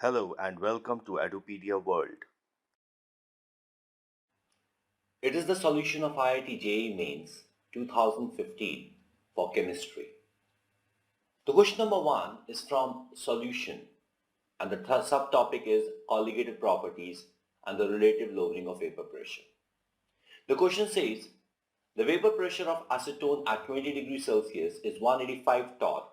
Hello and welcome to Edupedia World. It is the solution of IIT JEE Mains 2015 for chemistry. The question number 1 is from solution and the subtopic is colligated properties and the relative lowering of vapor pressure. The question says the vapor pressure of acetone at 20 degrees Celsius is 185 torr.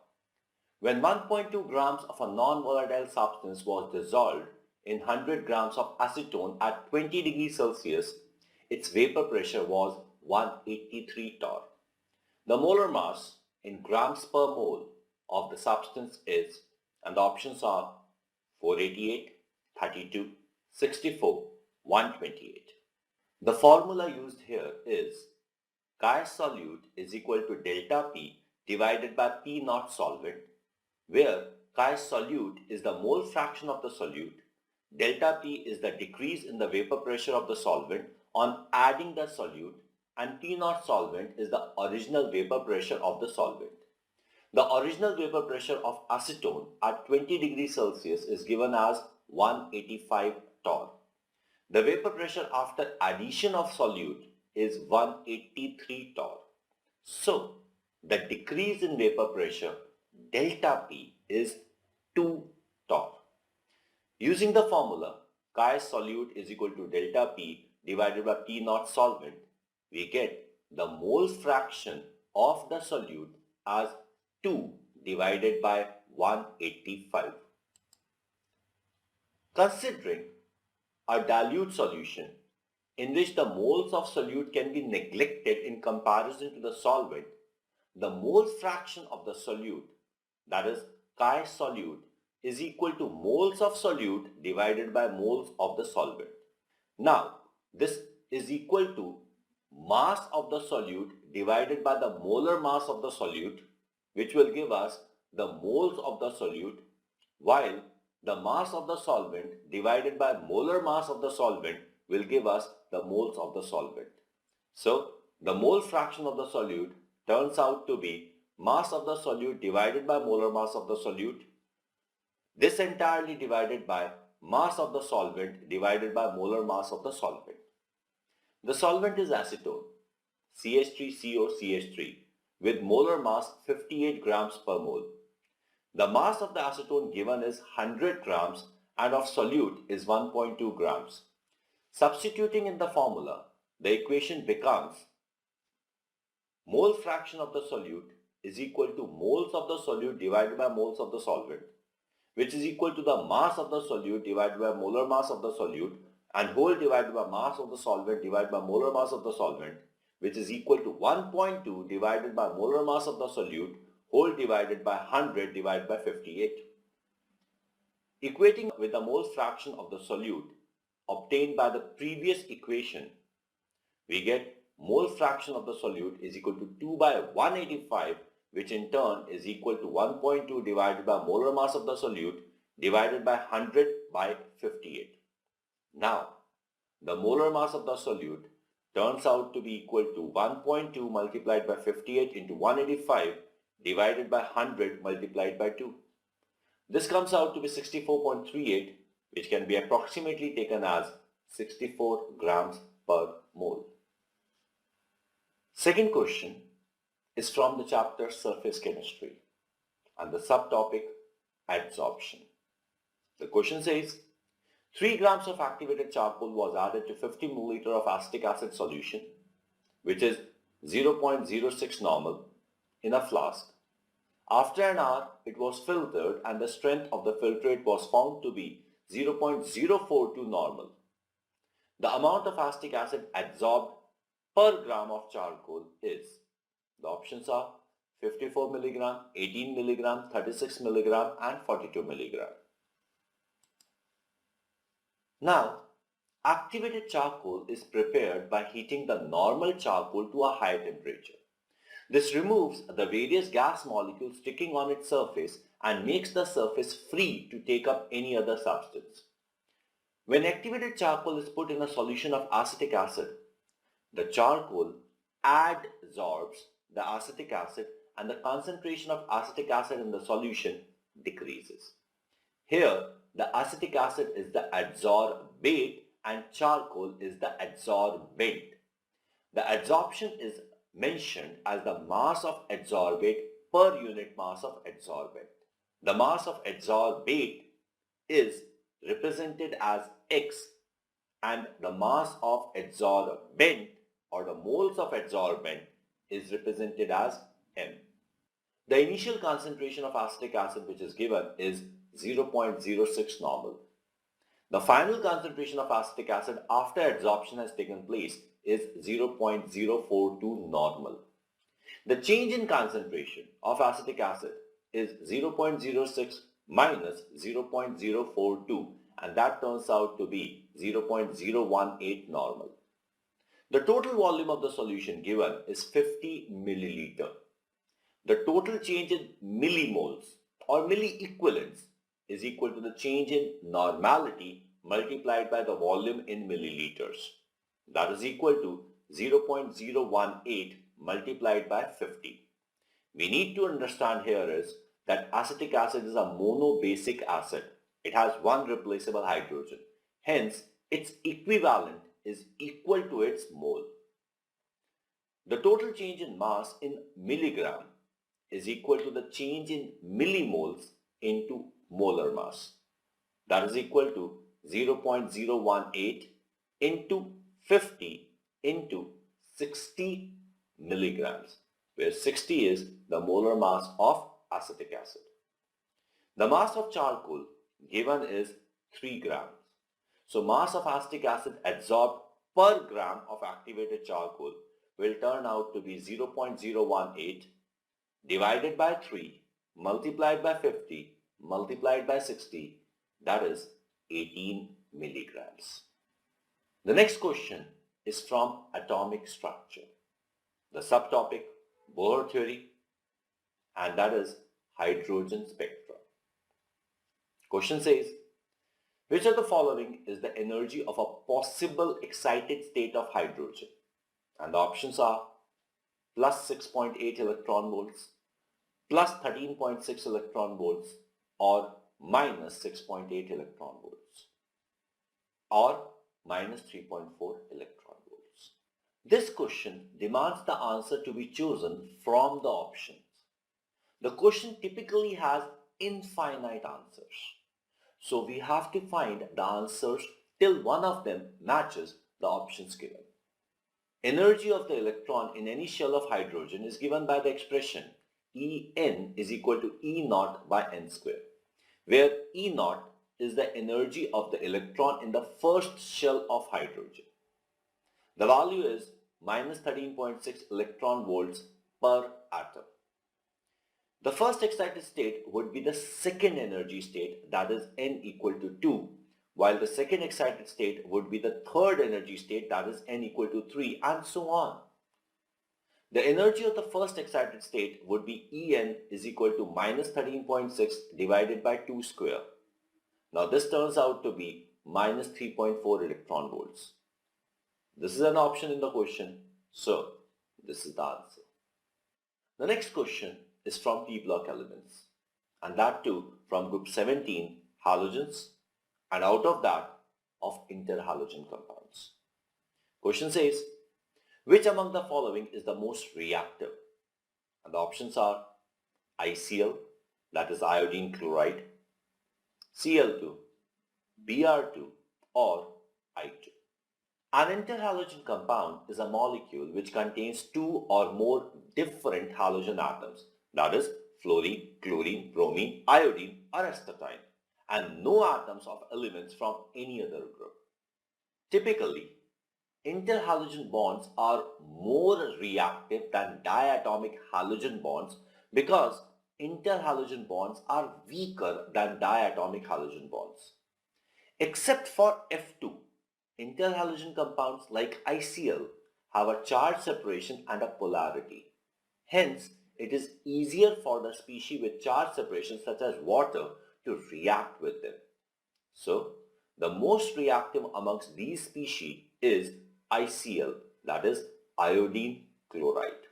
When 1.2 grams of a non-volatile substance was dissolved in 100 grams of acetone at 20 degrees Celsius, its vapor pressure was 183 torr. The molar mass in grams per mole of the substance is, and the options are 488, 32, 64, 128. The formula used here is Kiryas solute is equal to delta P divided by P naught solvent, where Kiryas solute is the mole fraction of the solute, delta P is the decrease in the vapor pressure of the solvent on adding the solute, and P naught solvent is the original vapor pressure of the solvent. The original vapor pressure of acetone at 20 degrees Celsius is given as 185 torr. The vapor pressure after addition of solute is 183 torr. So, the decrease in vapor pressure delta P is 2 torr. Using the formula Kiryas solute is equal to delta P divided by P naught solvent, we get the mole fraction of the solute as 2 divided by 185. Considering a dilute solution in which the moles of solute can be neglected in comparison to the solvent, the mole fraction of the solute, that is Kiryas solute, is equal to moles of solute divided by moles of the solvent. Now, this is equal to mass of the solute divided by the molar mass of the solute, which will give us the moles of the solute, while the mass of the solvent divided by molar mass of the solvent will give us the moles of the solvent. So, the mole fraction of the solute turns out to be mass of the solute divided by molar mass of the solute, this entirely divided by mass of the solvent divided by molar mass of the solvent. The solvent is acetone, CH3COCH3, with molar mass 58 grams per mole. The mass of the acetone given is 100 grams and of solute is 1.2 grams. Substituting in the formula, the equation becomes mole fraction of the solute is equal to moles of the solute divided by moles of the solvent, which is equal to the mass of the solute divided by molar mass of the solute, and whole divided by mass of the solvent divided by molar mass of the solvent, which is equal to 1.2 divided by molar mass of the solute, whole divided by 100 divided by 58. Equating with the mole fraction of the solute obtained by the previous equation, we get mole fraction of the solute is equal to 2 by 185, which in turn is equal to 1.2 divided by molar mass of the solute divided by 100 by 58. Now, the molar mass of the solute turns out to be equal to 1.2 multiplied by 58 into 185 divided by 100 multiplied by 2. This comes out to be 64.38, which can be approximately taken as 64 grams per mole. Second question is from the chapter Surface Chemistry and the subtopic Adsorption. The question says 3 grams of activated charcoal was added to 50 milliliter of acetic acid solution, which is 0.06 normal, in a flask. After an hour, it was filtered and the strength of the filtrate was found to be 0.042 normal. The amount of acetic acid adsorbed per gram of charcoal is, the options are 54 milligram, 18 milligram, 36 milligram and 42 milligram. Now, activated charcoal is prepared by heating the normal charcoal to a higher temperature. This removes the various gas molecules sticking on its surface and makes the surface free to take up any other substance. When activated charcoal is put in a solution of acetic acid, the charcoal adsorbs the acetic acid and the concentration of acetic acid in the solution decreases. Here, the acetic acid is the adsorbate and charcoal is the adsorbent. The adsorption is mentioned as the mass of adsorbate per unit mass of adsorbent. The mass of adsorbate is represented as X and the mass of adsorbent or the moles of adsorbent is represented as M. The initial concentration of acetic acid which is given is 0.06 normal. The final concentration of acetic acid after adsorption has taken place is 0.042 normal. The change in concentration of acetic acid is 0.06 minus 0.042 and that turns out to be 0.018 normal. The total volume of the solution given is 50 milliliter. The total change in millimoles or milliequivalents is equal to the change in normality multiplied by the volume in milliliters. That is equal to 0.018 multiplied by 50. We need to understand here is that acetic acid is a monobasic acid. It has one replaceable hydrogen. Hence, its equivalent is equal to its mole. The total change in mass in milligram is equal to the change in millimoles into molar mass. That is equal to 0.018 into 50 into 60 milligrams, where 60 is the molar mass of acetic acid. The mass of charcoal given is 3 grams. So mass of acetic acid adsorbed per gram of activated charcoal will turn out to be 0.018 divided by 3 multiplied by 50 multiplied by 60, that is 18 milligrams. The next question is from atomic structure. The subtopic Bohr theory, and that is hydrogen spectra. Question says, which of the following is the energy of a possible excited state of hydrogen? And the options are plus 6.8 electron volts, plus 13.6 electron volts, or minus 6.8 electron volts, or minus 3.4 electron volts. This question demands the answer to be chosen from the options. The question typically has infinite answers. So we have to find the answers till one of them matches the options given. Energy of the electron in any shell of hydrogen is given by the expression En is equal to E naught by n square, where E naught is the energy of the electron in the first shell of hydrogen. The value is minus 13.6 electron volts per atom. The first excited state would be the second energy state, that is n equal to 2, while the second excited state would be the third energy state, that is n equal to 3, and so on. The energy of the first excited state would be En is equal to minus 13.6 divided by 2 square. Now this turns out to be minus 3.4 electron volts. This is an option in the question, so this is the answer. The next question is from P block elements, and that too from group 17 halogens, and out of that of interhalogen compounds. Question says, which among the following is the most reactive? And the options are ICl, that is iodine chloride, Cl2, Br2, or I2. An interhalogen compound is a molecule which contains 2 or more different halogen atoms, that is fluorine, chlorine, bromine, iodine, or astatine, and no atoms of elements from any other group. Typically, interhalogen bonds are more reactive than diatomic halogen bonds because interhalogen bonds are weaker than diatomic halogen bonds. Except for F2, interhalogen compounds like ICl have a charge separation and a polarity. Hence, it is easier for the species with charge separation such as water to react with them. So, the most reactive amongst these species is ICl, that is iodine chloride.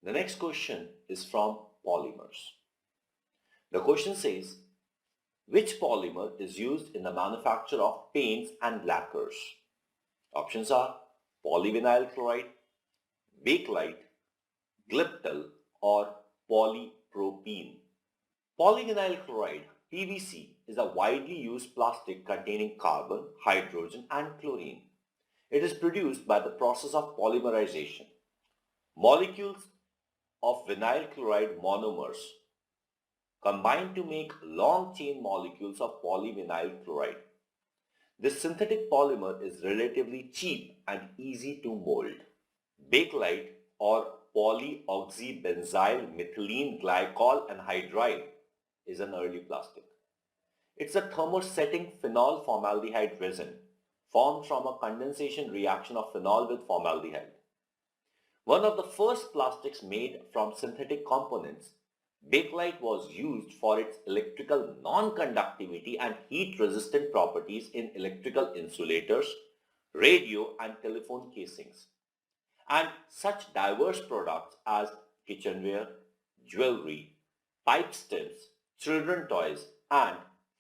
The next question is from polymers. The question says, Which polymer is used in the manufacture of paints and lacquers? Options are polyvinyl chloride, bakelite, glyptal, or polypropene. Polyvinyl chloride, PVC, is a widely used plastic containing carbon, hydrogen, and chlorine. It is produced by the process of polymerization. Molecules of vinyl chloride monomers combine to make long-chain molecules of polyvinyl chloride. This synthetic polymer is relatively cheap and easy to mold. Bakelite or polyoxybenzyl methylene glycol anhydride is an early plastic. It's a thermosetting phenol formaldehyde resin formed from a condensation reaction of phenol with formaldehyde. One of the first plastics made from synthetic components, bakelite was used for its electrical non-conductivity and heat-resistant properties in electrical insulators, radio and telephone casings, and such diverse products as kitchenware, jewelry, pipe stems, children's toys, and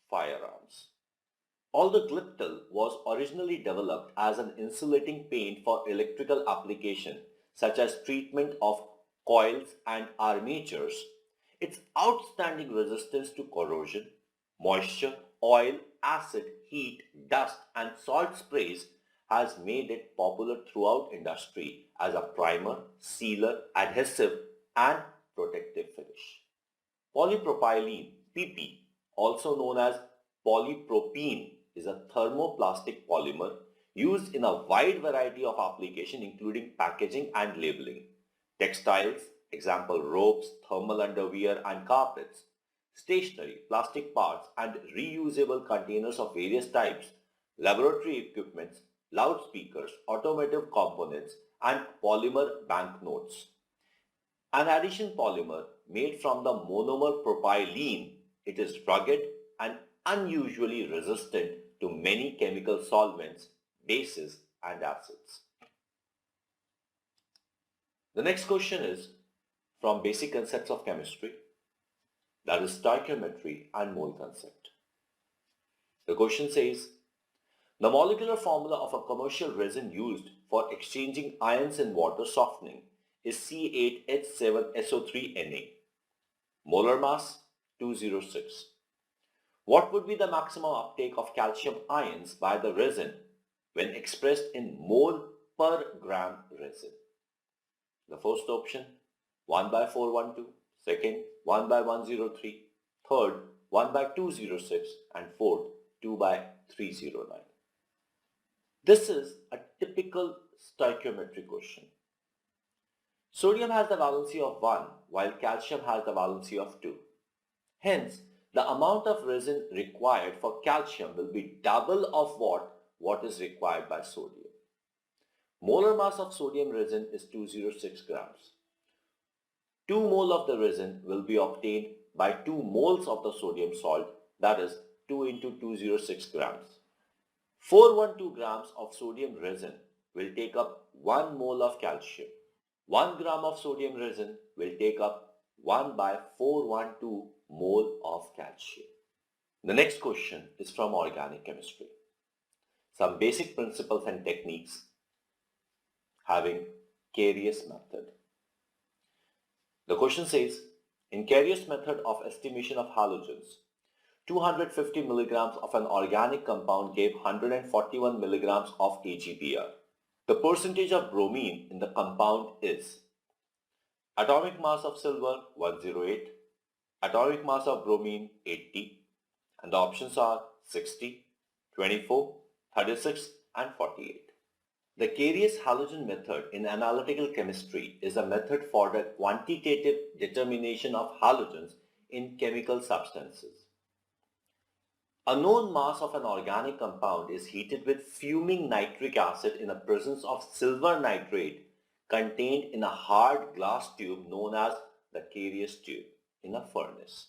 firearms. Although glyptal was originally developed as an insulating paint for electrical application, such as treatment of coils and armatures, its outstanding resistance to corrosion, moisture, oil, acid, heat, dust, and salt sprays has made it popular throughout industry as a primer, sealer, adhesive, and protective finish. Polypropylene, PP, also known as polypropene, is a thermoplastic polymer used in a wide variety of applications including packaging and labeling, textiles, example ropes, thermal underwear and carpets, stationery, plastic parts and reusable containers of various types, laboratory equipments, loudspeakers, automotive components and polymer banknotes. An addition polymer made from the monomer propylene, it is rugged and unusually resistant to many chemical solvents, bases and acids. The next question is from basic concepts of chemistry, that is stoichiometry and mole concept. The question says, the molecular formula of a commercial resin used for exchanging ions in water softening is C8H7SO3Na. Molar mass 206. What would be the maximum uptake of calcium ions by the resin when expressed in mole per gram resin? The first option 1 by 412, second 1 by 103, third 1 by 206 and fourth 2 by 309. This is a typical stoichiometry question. Sodium has the valency of 1 while calcium has the valency of 2. Hence, the amount of resin required for calcium will be double of what is required by sodium. Molar mass of sodium resin is 206 grams. 2 mole of the resin will be obtained by 2 moles of the sodium salt, that is 2 into 206 grams. 412 grams of sodium resin will take up 1 mole of calcium. 1 gram of sodium resin will take up 1 by 412 mole of calcium. The next question is from organic chemistry. Some basic principles and techniques having Kiryas method. The question says, in Kiryas method of estimation of halogens, 250 milligrams of an organic compound gave 141 milligrams of AgBr. The percentage of bromine in the compound is atomic mass of silver 108, atomic mass of bromine 80, and the options are 60, 24, 36 and 48. The Kiryas halogen method in analytical chemistry is a method for the quantitative determination of halogens in chemical substances. A known mass of an organic compound is heated with fuming nitric acid in the presence of silver nitrate contained in a hard glass tube known as the Kiryas tube in a furnace.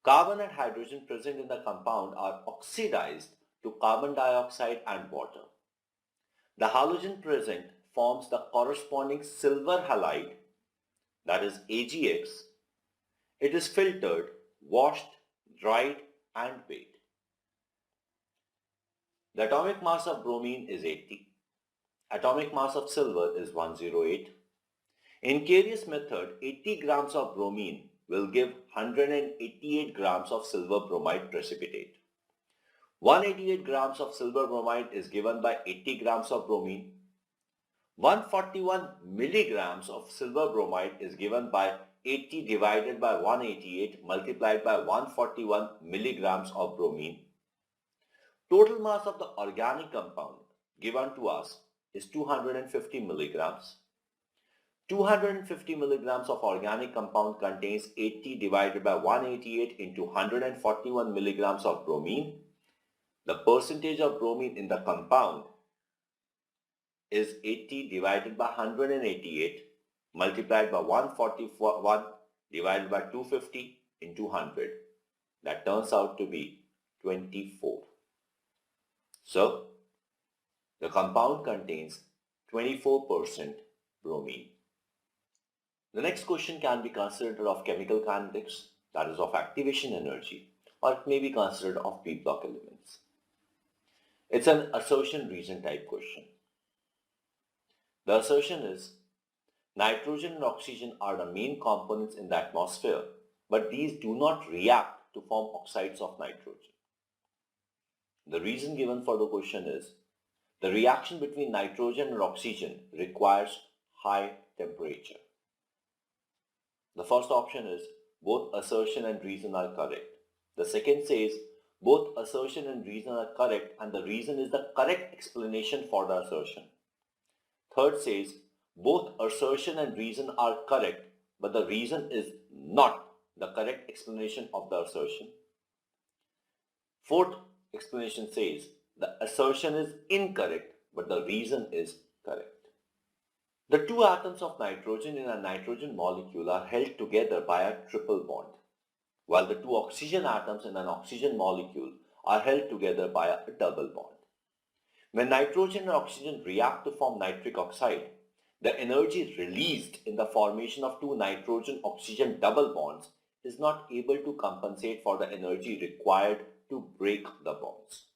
Carbon and hydrogen present in the compound are oxidized to carbon dioxide and water. The halogen present forms the corresponding silver halide, that is AgX. It is filtered, washed, dried and weight. The atomic mass of bromine is 80. Atomic mass of silver is 108. In Kiryas method, 80 grams of bromine will give 188 grams of silver bromide precipitate. 188 grams of silver bromide is given by 80 grams of bromine. 141 milligrams of silver bromide is given by 80 divided by 188 multiplied by 141 milligrams of bromine. Total mass of the organic compound given to us is 250 milligrams. 250 milligrams of organic compound contains 80 divided by 188 into 141 milligrams of bromine. The percentage of bromine in the compound is 80 divided by 188 multiplied by 141 divided by 250 into 100. That turns out to be 24. So, the compound contains 24% bromine. The next question can be considered of chemical kinetics, that is of activation energy, or it may be considered of p block elements. It's an assertion reason type question. The assertion is, nitrogen and oxygen are the main components in the atmosphere, but these do not react to form oxides of nitrogen. The reason given for the question is, the reaction between nitrogen and oxygen requires high temperature. The first option is, both assertion and reason are correct. The second says, both assertion and reason are correct and the reason is the correct explanation for the assertion. Third says, both assertion and reason are correct, but the reason is not the correct explanation of the assertion. Fourth explanation says, the assertion is incorrect, but the reason is correct. The two atoms of nitrogen in a nitrogen molecule are held together by a triple bond, while the two oxygen atoms in an oxygen molecule are held together by a double bond. When nitrogen and oxygen react to form nitric oxide, the energy released in the formation of two nitrogen-oxygen double bonds is not able to compensate for the energy required to break the bonds.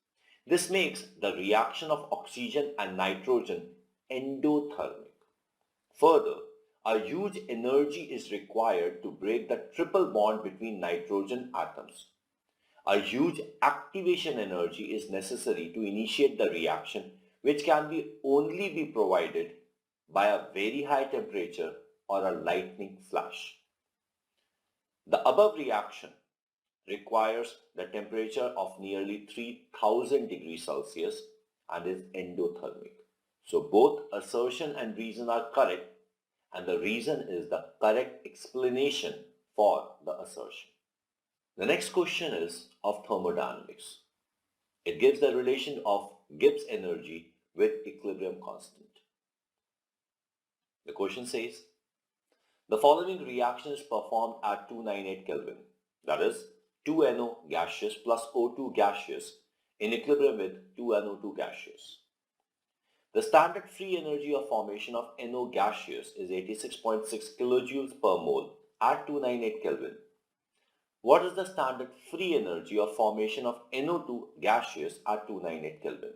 This makes the reaction of oxygen and nitrogen endothermic. Further, a huge energy is required to break the triple bond between nitrogen atoms. A huge activation energy is necessary to initiate the reaction, which can only be provided by a very high temperature or a lightning flash. The above reaction requires the temperature of nearly 3000 degrees Celsius and is endothermic. So both assertion and reason are correct and the reason is the correct explanation for the assertion. The next question is of thermodynamics. It gives the relation of Gibbs energy with equilibrium constant. The question says, the following reaction is performed at 298 Kelvin, that is 2NO gaseous plus O2 gaseous in equilibrium with 2NO2 gaseous. The standard free energy of formation of NO gaseous is 86.6 kilojoules per mole at 298 Kelvin. What is the standard free energy of formation of NO2 gaseous at 298 Kelvin?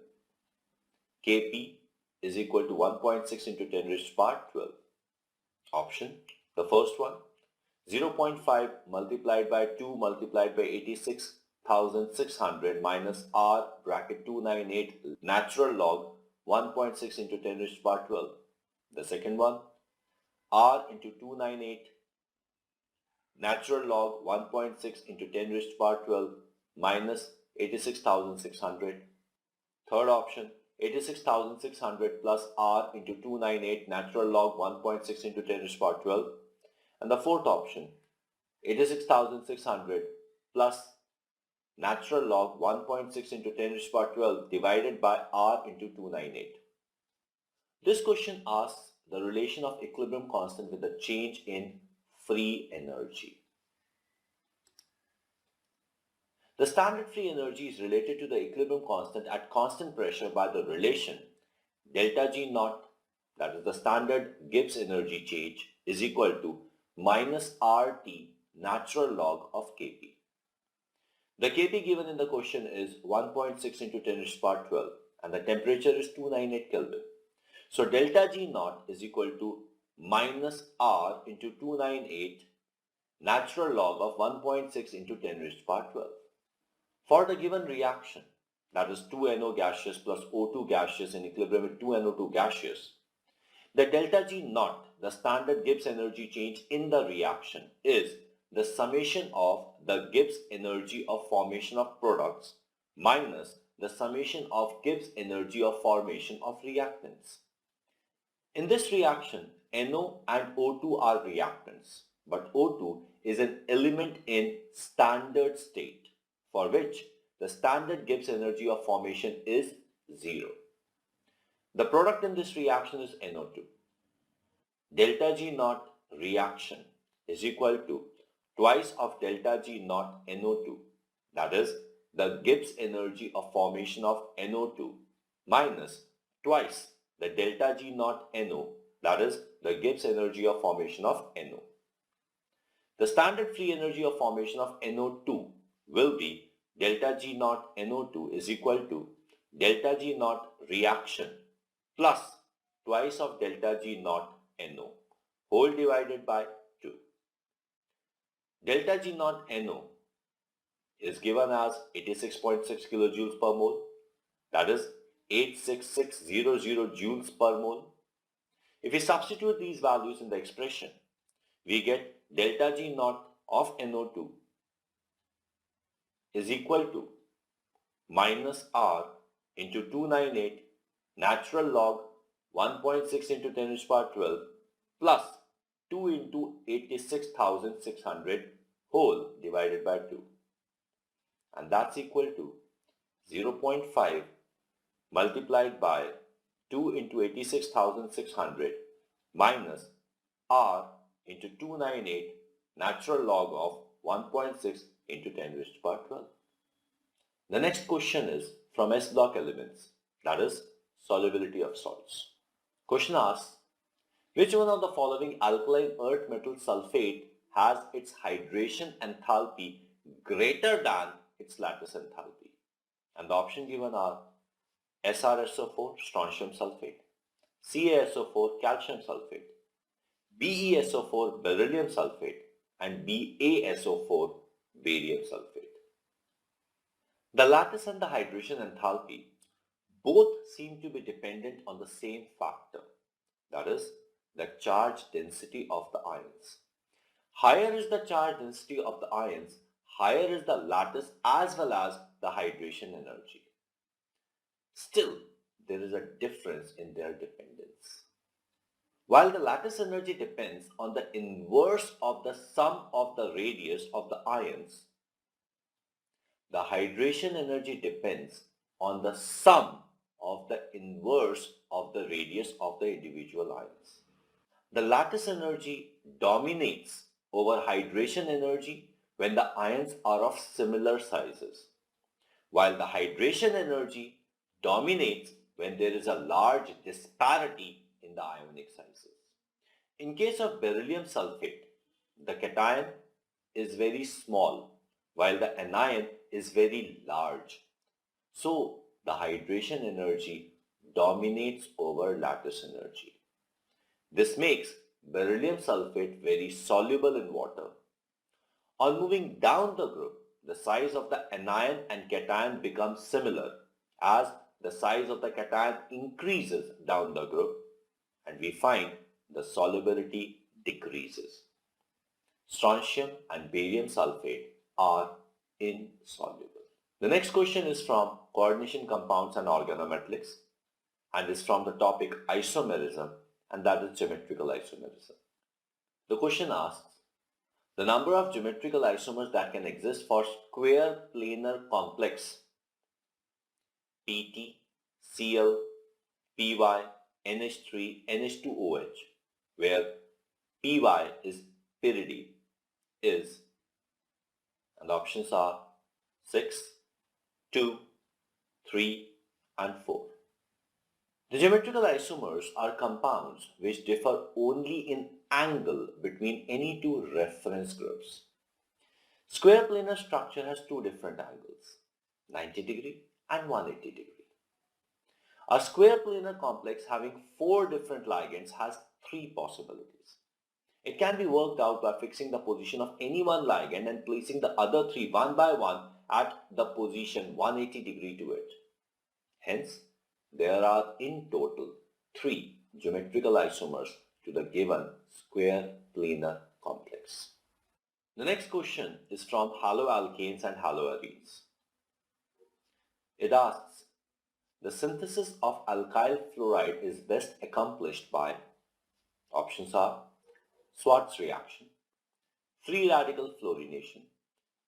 Kp is equal to 1.6 into 10 raised to power 12. Option, the first one, 0.5 multiplied by 2 multiplied by 86,600 minus R bracket 298 natural log 1.6 into 10 raised to power 12. The second one, R into 298 natural log 1.6 into 10 raised to power 12 minus 86,600. Third option, 86,600 plus R into 298 natural log 1.6 into 10 raised to power 12. And the fourth option, 86,600 plus natural log 1.6 into 10 raised to power 12 divided by R into 298. This question asks the relation of equilibrium constant with the change in free energy. The standard free energy is related to the equilibrium constant at constant pressure by the relation delta G naught, that is the standard Gibbs energy change, is equal to minus RT natural log of Kp. The Kp given in the question is 1.6 into 10 raised to power 12 and the temperature is 298 Kelvin. So delta G naught is equal to minus R into 298 natural log of 1.6 into 10 raised to power 12. For the given reaction, that is 2NO gaseous plus O2 gaseous in equilibrium with 2NO2 gaseous, the delta G naught, the standard Gibbs energy change in the reaction, is the summation of the Gibbs energy of formation of products minus the summation of Gibbs energy of formation of reactants. In this reaction, NO and O2 are reactants, but O2 is an element in standard state, for which the standard Gibbs energy of formation is 0. The product in this reaction is NO2. Delta G naught reaction is equal to twice of delta G naught NO2, that is the Gibbs energy of formation of NO2 minus twice the delta G naught NO, that is the Gibbs energy of formation of NO. The standard free energy of formation of NO2 will be delta G naught NO2 is equal to delta G naught reaction plus twice of delta G naught NO whole divided by 2. Delta G naught NO is given as 86.6 kilojoules per mole, that is 86600 joules per mole. If we substitute these values in the expression, we get delta G naught of NO2 is equal to minus R into 298 natural log 1.6 into 10 raised to power 12 plus 2 into 86,600 whole divided by 2. And that's equal to 0.5 multiplied by 2 into 86,600 minus R into 298 natural log of 1.6 into 10 raised to power 12. The next question is from S block elements, that is solubility of salts. Question asks, which one of the following alkaline earth metal sulfate has its hydration enthalpy greater than its lattice enthalpy? And the option given are SrSO4 strontium sulfate, CaSO4 calcium sulfate, BeSO4 beryllium sulfate, and BaSO4 barium sulfate. The lattice and the hydration enthalpy both seem to be dependent on the same factor, that is, the charge density of the ions. Higher is the charge density of the ions, higher is the lattice as well as the hydration energy. Still, there is a difference in their dependence. While the lattice energy depends on the inverse of the sum of the radius of the ions, the hydration energy depends on the sum of the inverse of the radius of the individual ions. The lattice energy dominates over hydration energy when the ions are of similar sizes, while the hydration energy dominates when there is a large disparity in the ionic sizes. In case of beryllium sulfate, the cation is very small while the anion is very large. So the hydration energy dominates over lattice energy. This makes beryllium sulfate very soluble in water. On moving down the group, the size of the anion and cation becomes similar as the size of the cation increases down the group, and we find the solubility decreases. Strontium and barium sulfate are insoluble. The next question is from coordination compounds and organometallics and is from the topic isomerism, and that is geometrical isomerism. The question asks, the number of geometrical isomers that can exist for square planar complex PT, Cl, Py, NH3, NH2OH, where Py is pyridine, is, and the options are 6, 2, 3, and 4. The geometrical isomers are compounds which differ only in angle between any two reference groups. Square planar structure has two different angles, 90° and 180°. A square planar complex having four different ligands has three possibilities. It can be worked out by fixing the position of any one ligand and placing the other three one by one at the position 180° to it. Hence, there are in total three geometrical isomers to the given square planar complex. The next question is from haloalkanes and haloarenes. It asks, the synthesis of alkyl fluoride is best accomplished by, options are Schwarz reaction, free radical fluorination,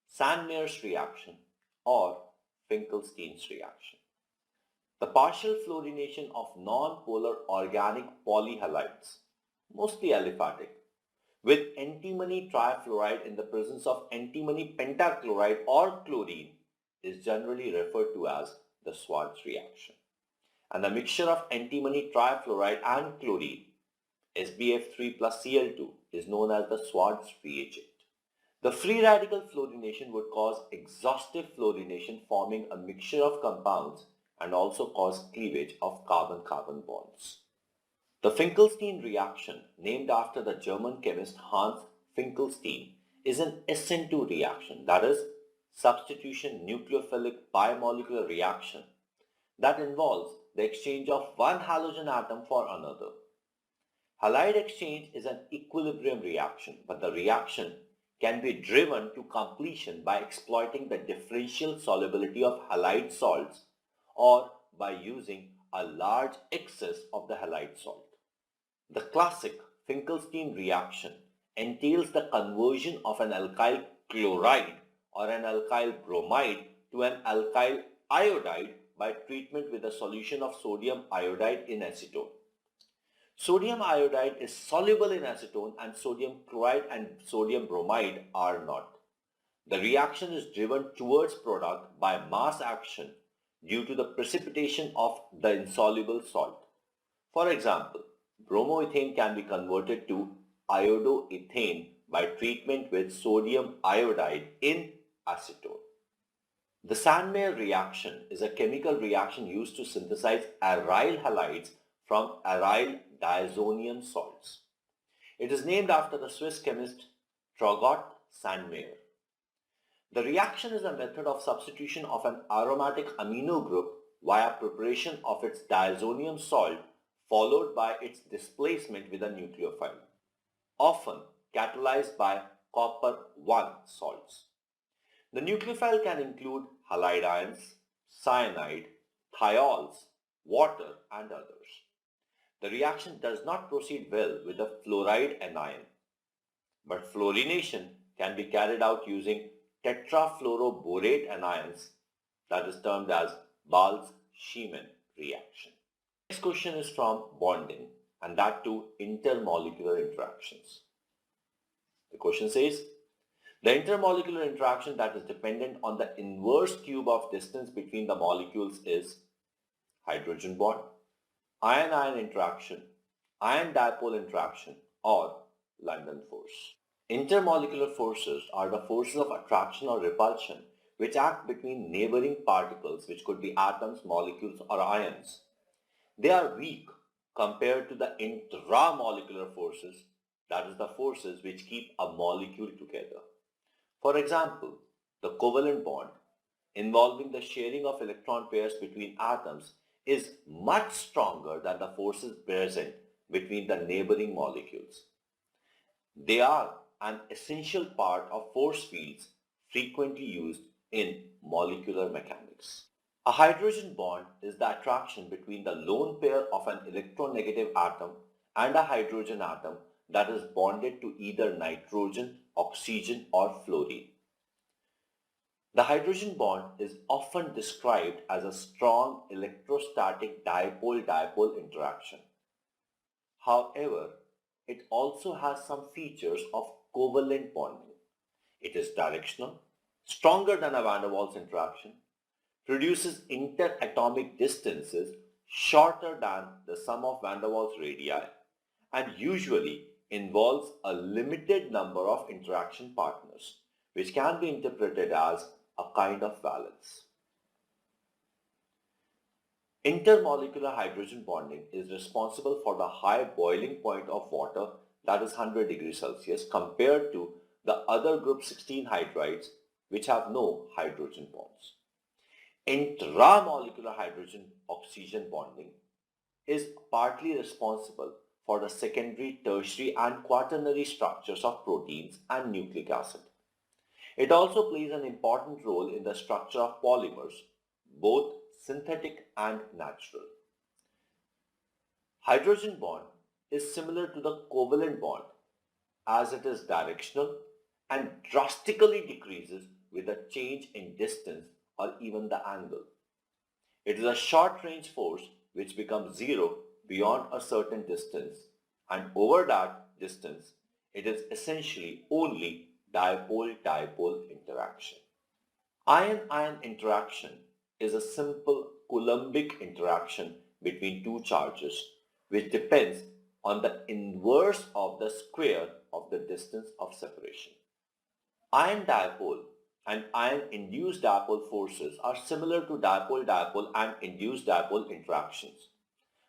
Sandman's reaction, or Finklestein's reaction. The partial fluorination of non-polar organic polyhalides, mostly aliphatic, with antimony trifluoride in the presence of antimony pentachloride or chlorine is generally referred to as the Schwarz reaction. And the mixture of antimony trifluoride and chlorine, SbF3 plus Cl2, is known as the Schwarz reagent. The free radical fluorination would cause exhaustive fluorination, forming a mixture of compounds and also cause cleavage of carbon-carbon bonds. The Finkelstein reaction, named after the German chemist Hans Finkelstein, is an SN2 reaction, that is, substitution nucleophilic bimolecular reaction, that involves the exchange of one halogen atom for another. Halide exchange is an equilibrium reaction, but the reaction can be driven to completion by exploiting the differential solubility of halide salts or by using a large excess of the halide salt. The classic Finkelstein reaction entails the conversion of an alkyl chloride or an alkyl bromide to an alkyl iodide by treatment with a solution of sodium iodide in acetone. Sodium iodide is soluble in acetone and sodium chloride and sodium bromide are not. The reaction is driven towards product by mass action due to the precipitation of the insoluble salt. For example, bromoethane can be converted to iodoethane by treatment with sodium iodide in acetone. The Sandman reaction is a chemical reaction used to synthesize aryl halides from aryl diazonium salts. It is named after the Swiss chemist Traugott Sandmeyer. The reaction is a method of substitution of an aromatic amino group via preparation of its diazonium salt followed by its displacement with a nucleophile, often catalyzed by copper-1 salts. The nucleophile can include halide ions, cyanide, thiols, water, and others. The reaction does not proceed well with a fluoride anion, but fluorination can be carried out using tetrafluoroborate anions, that is termed as Waals-Force reaction. Next question is from bonding, and that too intermolecular interactions. The question says, the intermolecular interaction that is dependent on the inverse cube of distance between the molecules is hydrogen bond, ion-ion interaction, ion dipole interaction, or London force. Intermolecular forces are the forces of attraction or repulsion which act between neighboring particles, which could be atoms, molecules, or ions. They are weak compared to the intramolecular forces, that is the forces which keep a molecule together. For example, the covalent bond involving the sharing of electron pairs between atoms is much stronger than the forces present between the neighboring molecules. They are an essential part of force fields frequently used in molecular mechanics. A hydrogen bond is the attraction between the lone pair of an electronegative atom and a hydrogen atom that is bonded to either nitrogen, oxygen, or fluorine. The hydrogen bond is often described as a strong electrostatic dipole-dipole interaction. However, it also has some features of covalent bonding. It is directional, stronger than a van der Waals interaction, produces interatomic distances shorter than the sum of van der Waals radii, and usually involves a limited number of interaction partners, which can be interpreted as a kind of valence. Intermolecular hydrogen bonding is responsible for the high boiling point of water, that is 100 degrees Celsius, compared to the other group 16 hydrides which have no hydrogen bonds. Intramolecular hydrogen oxygen bonding is partly responsible for the secondary, tertiary and quaternary structures of proteins and nucleic acid. It also plays an important role in the structure of polymers, both synthetic and natural. Hydrogen bond is similar to the covalent bond as it is directional and drastically decreases with a change in distance or even the angle. It is a short-range force which becomes zero beyond a certain distance, and over that distance it is essentially only dipole-dipole interaction. Ion-ion interaction is a simple Coulombic interaction between two charges which depends on the inverse of the square of the distance of separation. Ion dipole and ion-induced dipole forces are similar to dipole-dipole and induced dipole interactions,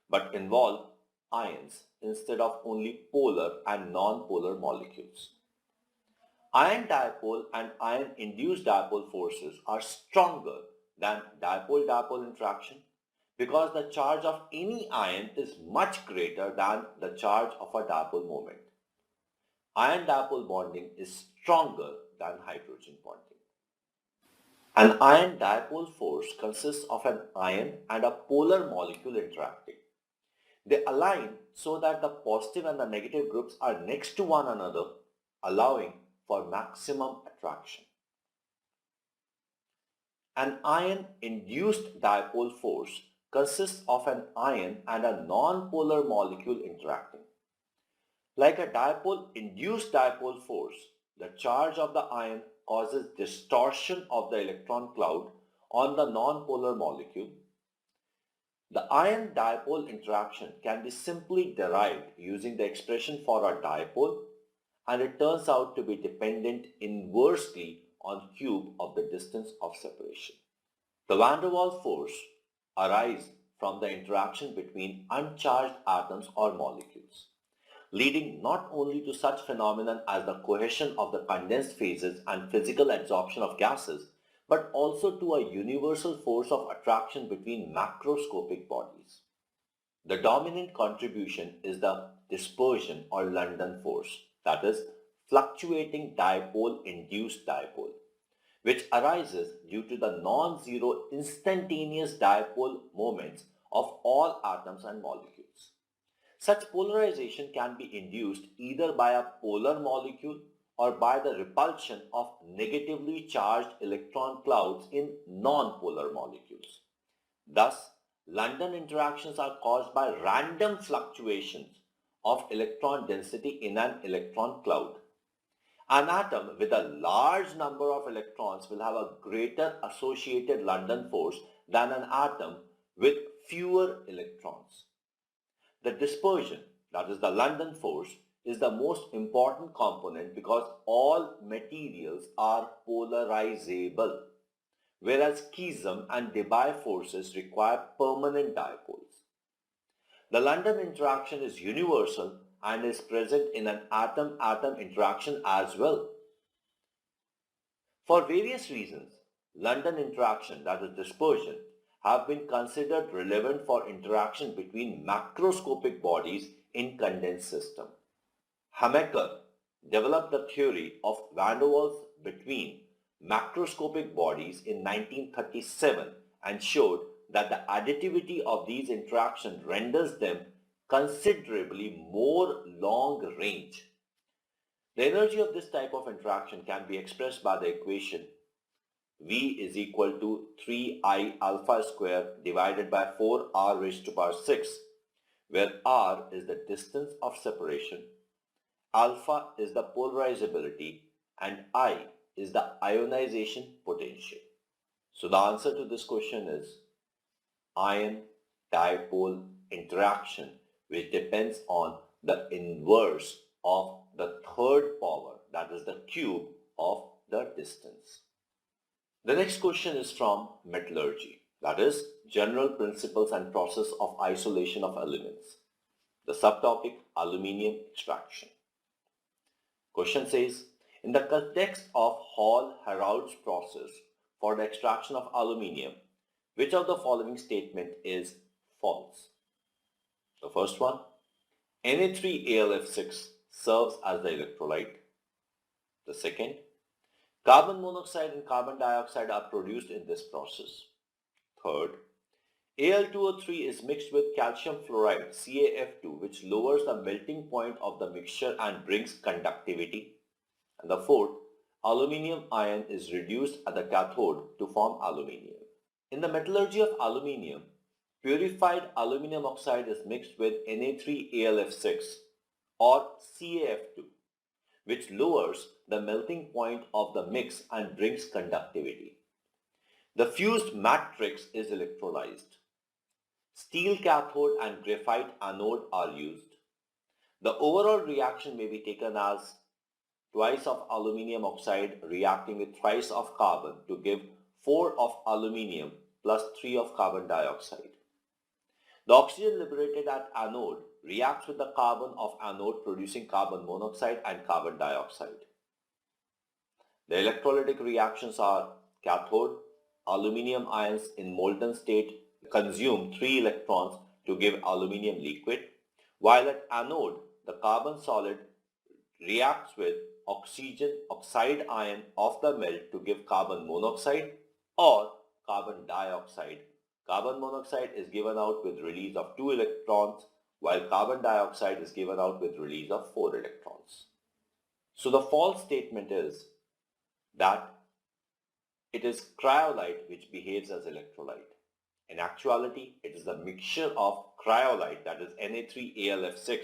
but involve ions instead of only polar and non-polar molecules. Ion dipole and ion-induced dipole forces are stronger than dipole-dipole interaction because the charge of any ion is much greater than the charge of a dipole moment. Ion-dipole bonding is stronger than hydrogen bonding. An ion dipole force consists of an ion and a polar molecule interacting. They align so that the positive and the negative groups are next to one another, allowing for maximum attraction. An ion-induced dipole force consists of an ion and a non-polar molecule interacting. Like a dipole-induced dipole force, the charge of the ion causes distortion of the electron cloud on the non-polar molecule. The ion-dipole interaction can be simply derived using the expression for a dipole, and it turns out to be dependent inversely on cube of the distance of separation. The van der Waals force arises from the interaction between uncharged atoms or molecules, leading not only to such phenomenon as the cohesion of the condensed phases and physical adsorption of gases, but also to a universal force of attraction between macroscopic bodies. The dominant contribution is the dispersion or London force, that is, fluctuating dipole-induced dipole, which arises due to the non-zero instantaneous dipole moments of all atoms and molecules. Such polarization can be induced either by a polar molecule or by the repulsion of negatively charged electron clouds in non-polar molecules. Thus, London interactions are caused by random fluctuations of electron density in an electron cloud. An atom with a large number of electrons will have a greater associated London force than an atom with fewer electrons. The dispersion, that is the London force, is the most important component because all materials are polarizable, whereas Chiasm and Debye forces require permanent dipoles. The London interaction is universal and is present in an atom-atom interaction as well. For various reasons, London interaction, that is dispersion, have been considered relevant for interaction between macroscopic bodies in condensed system. Hamaker developed the theory of van der Waals between macroscopic bodies in 1937 and showed that the additivity of these interactions renders them considerably more long range. The energy of this type of interaction can be expressed by the equation V is equal to 3I alpha square divided by 4R raised to power 6, where R is the distance of separation, alpha is the polarizability, and I is the ionization potential. So the answer to this question is ion-dipole interaction, which depends on the inverse of the third power, that is the cube of the distance. The next question is from metallurgy, that is general principles and process of isolation of elements. The subtopic aluminium extraction. Question says, in the context of Hall-Heroult's process for the extraction of aluminium, which of the following statement is false? The first one, Na3AlF6 serves as the electrolyte. The second, carbon monoxide and carbon dioxide are produced in this process. Third, Al2O3 is mixed with calcium fluoride CaF2, which lowers the melting point of the mixture and brings conductivity. And the fourth, aluminium ion is reduced at the cathode to form aluminium. In the metallurgy of aluminium, purified aluminium oxide is mixed with Na3AlF6 or CaF2, which lowers the melting point of the mix and brings conductivity. The fused matrix is electrolyzed. Steel cathode and graphite anode are used. The overall reaction may be taken as twice of aluminium oxide reacting with thrice of carbon to give 4 of aluminium plus 3 of carbon dioxide. The oxygen liberated at anode reacts with the carbon of anode producing carbon monoxide and carbon dioxide. The electrolytic reactions are cathode, aluminium ions in molten state consume 3 electrons to give aluminium liquid, while at anode the carbon solid reacts with oxygen oxide ion of the melt to give carbon monoxide or carbon dioxide. Carbon monoxide is given out with release of 2 electrons, while carbon dioxide is given out with release of 4 electrons. So the false statement is that it is cryolite which behaves as electrolyte. In actuality, it is the mixture of cryolite, that is Na3AlF6,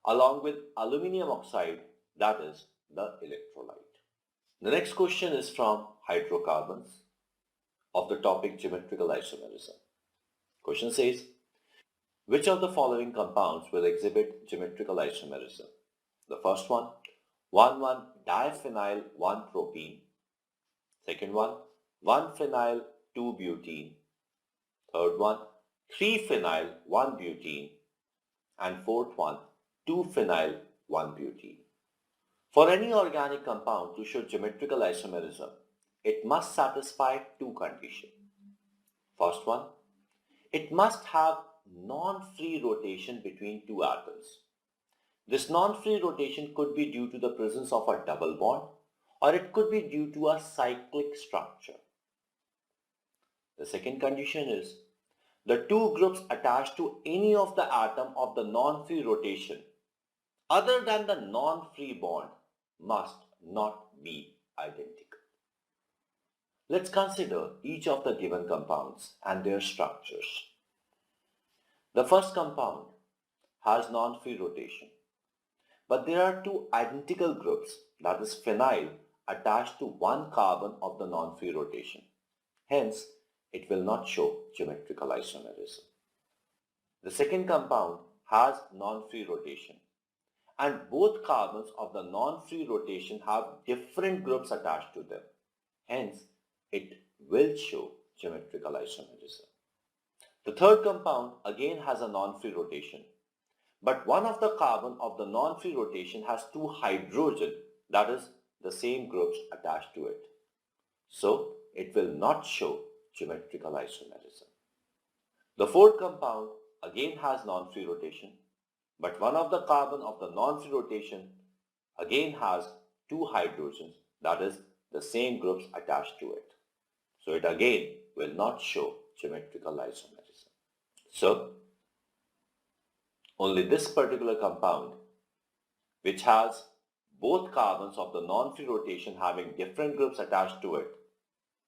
along with aluminium oxide, that is the electrolyte. The next question is from hydrocarbons of the topic geometrical isomerism. Question says, which of the following compounds will exhibit geometrical isomerism? The first one, 1,1-diphenyl 1-propene. Second one, 1-phenyl 2-butene. Third one, 3-phenyl 1-butene. And fourth one, 2-phenyl 1-butene. For any organic compound to show geometrical isomerism, it must satisfy 2 conditions. First one, it must have non-free rotation between 2 atoms. This non-free rotation could be due to the presence of a double bond, or it could be due to a cyclic structure. The second condition is the 2 groups attached to any of the atom of the non-free rotation other than the non-free bond must not be identical. Let's consider each of the given compounds and their structures. The first compound has non-free rotation, but there are 2 identical groups, that is phenyl, attached to 1 carbon of the non-free rotation. Hence, it will not show geometrical isomerism. The second compound has non-free rotation, and both carbons of the non-free rotation have different groups attached to them. Hence, it will show geometrical isomerism. The third compound again has a non-free rotation, but one of the carbon of the non-free rotation has 2 hydrogen, that is the same groups attached to it. So it will not show geometrical isomerism. The fourth compound again has non-free rotation, but one of the carbon of the non-free rotation again has 2 hydrogens, that is the same groups attached to it. So it again will not show geometrical isomerism. So only this particular compound, which has both carbons of the non-free rotation having different groups attached to it,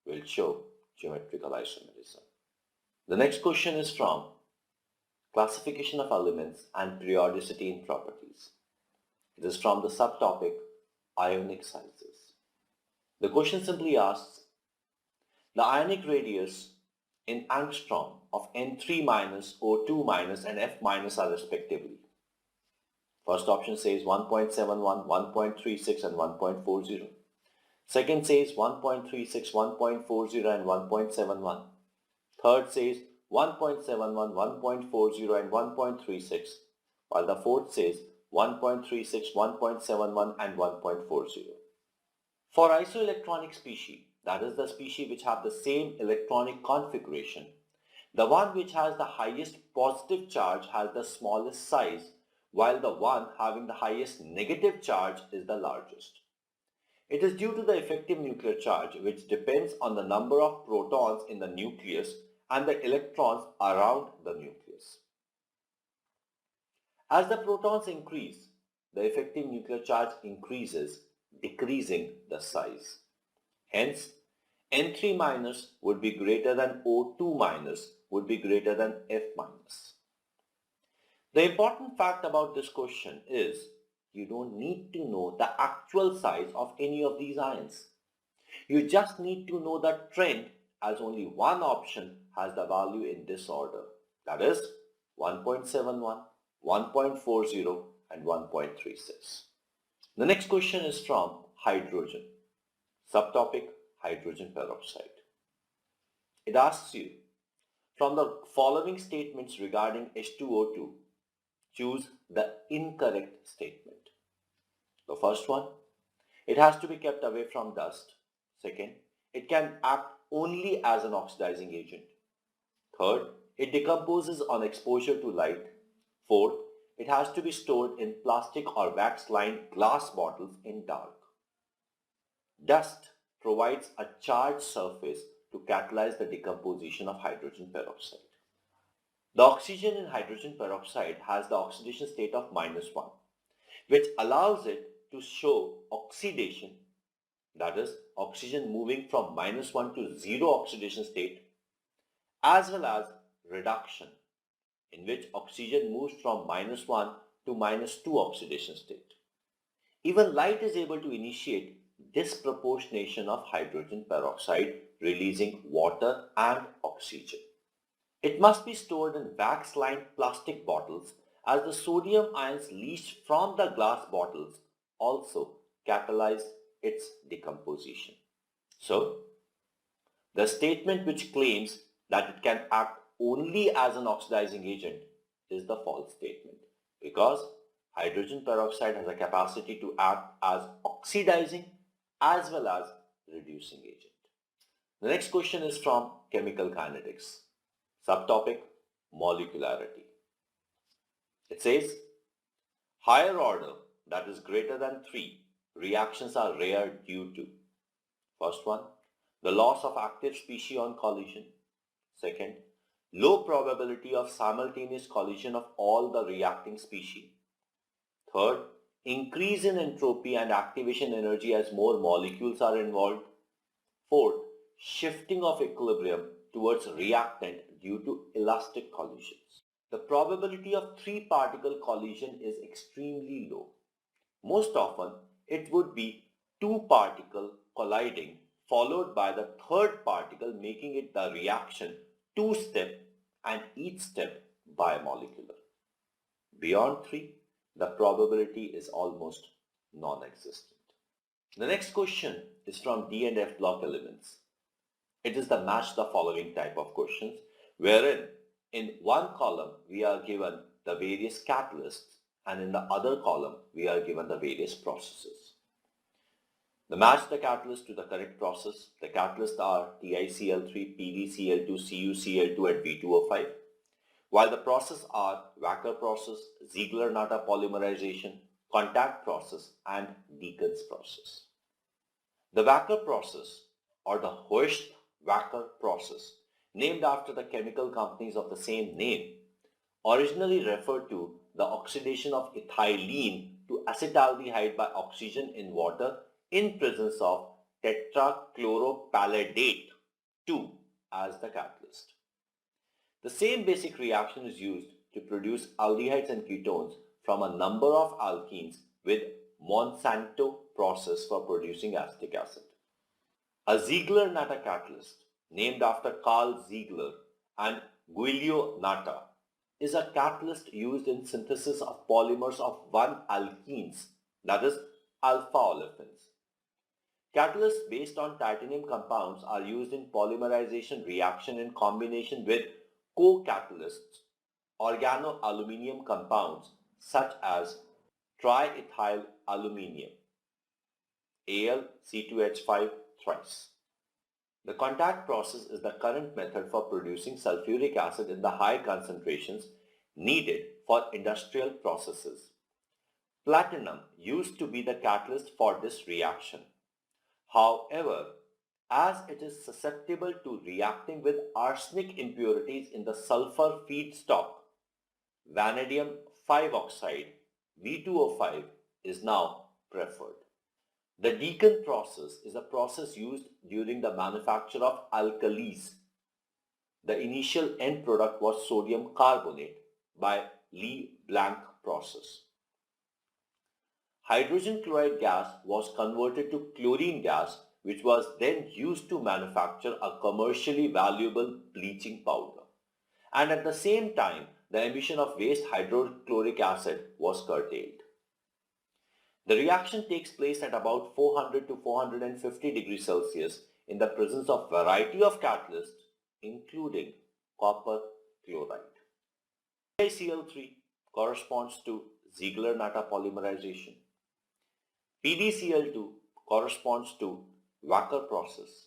will show geometrical isomerism. The next question is from classification of elements and periodicity in properties. It is from the subtopic ionic sizes. The question simply asks, the ionic radius in angstrom of N3 minus, O2 minus and F minus are respectively. First option says 1.71, 1.36 and 1.40. Second says 1.36, 1.40 and 1.71. Third says 1.71, 1.40 and 1.36, while the fourth says 1.36, 1.71 and 1.40. For isoelectronic species, that is the species which have the same electronic configuration, the one which has the highest positive charge has the smallest size, while the one having the highest negative charge is the largest. It is due to the effective nuclear charge, which depends on the number of protons in the nucleus and the electrons around the nucleus. As the protons increase, the effective nuclear charge increases, decreasing the size. Hence, N3 minus would be greater than O2 minus would be greater than F minus. The important fact about this question is you don't need to know the actual size of any of these ions. You just need to know the trend, as only one option has the value in this order, that is 1.71, 1.40 and 1.36. The next question is from hydrogen. Subtopic hydrogen peroxide. It asks you, from the following statements regarding H2O2, choose the incorrect statement. The first one, it has to be kept away from dust. Second, it can act only as an oxidizing agent. Third, it decomposes on exposure to light. Fourth, it has to be stored in plastic or wax-lined glass bottles in dark. Dust provides a charged surface to catalyze the decomposition of hydrogen peroxide. The oxygen in hydrogen peroxide has the oxidation state of -1, which allows it to show oxidation, that is, oxygen moving from -1 to 0 oxidation state, as well as reduction, in which oxygen moves from -1 to -2 oxidation state. Even light is able to initiate disproportionation of hydrogen peroxide, releasing water and oxygen. It must be stored in wax-lined plastic bottles, as the sodium ions leached from the glass bottles also catalyze its decomposition. So, the statement which claims that it can act only as an oxidizing agent is the false statement, because hydrogen peroxide has a capacity to act as oxidizing as well as reducing agent. The next question is from chemical kinetics. Subtopic molecularity. It says, higher order, that is greater than 3, reactions are rare due to, first one, the loss of active species on collision. Second, low probability of simultaneous collision of all the reacting species. Third, increase in entropy and activation energy as more molecules are involved. Fourth, shifting of equilibrium towards reactant due to elastic collisions. The probability of 3-particle collision is extremely low. Most often, it would be 2 particles colliding followed by the third particle, making it the reaction 2-step and each step bimolecular. Beyond 3, the probability is almost non-existent. The next question is from D and F block elements. It is the match the following type of questions, wherein in one column we are given the various catalysts and in the other column we are given the various processes. The match the catalyst to the correct process. The catalysts are TiCl3, PdCl2, CuCl2 and V2O5, while the processes are Wacker process, Ziegler-Natta polymerization, contact process and Deccan's process. The Wacker process, or the Hoechst-Wacker process, named after the chemical companies of the same name, originally referred to the oxidation of ethylene to acetaldehyde by oxygen in water in presence of tetrachloropalladate 2 as the catalyst. The same basic reaction is used to produce aldehydes and ketones from a number of alkenes with Monsanto process for producing acetic acid. A Ziegler-Natta catalyst, named after Carl Ziegler and Giulio Natta, is a catalyst used in synthesis of polymers of 1-alkenes, that is alpha olefins. Catalysts based on titanium compounds are used in polymerization reaction in combination with co-catalysts, organoaluminium compounds such as triethyl aluminium, AlC2H5 thrice. The contact process is the current method for producing sulfuric acid in the high concentrations needed for industrial processes. Platinum used to be the catalyst for this reaction. However, as it is susceptible to reacting with arsenic impurities in the sulfur feedstock, vanadium 5 oxide V2O5 is now preferred. The Deccan process is a process used during the manufacture of alkalis. The initial end product was sodium carbonate by Lee-Blanc process. Hydrogen chloride gas was converted to chlorine gas, which was then used to manufacture a commercially valuable bleaching powder. And at the same time, the emission of waste hydrochloric acid was curtailed. The reaction takes place at about 400 to 450 degrees Celsius in the presence of variety of catalysts, including copper chloride. PiCl3 corresponds to Ziegler-Natta polymerization. PdCl2 corresponds to Wacker process.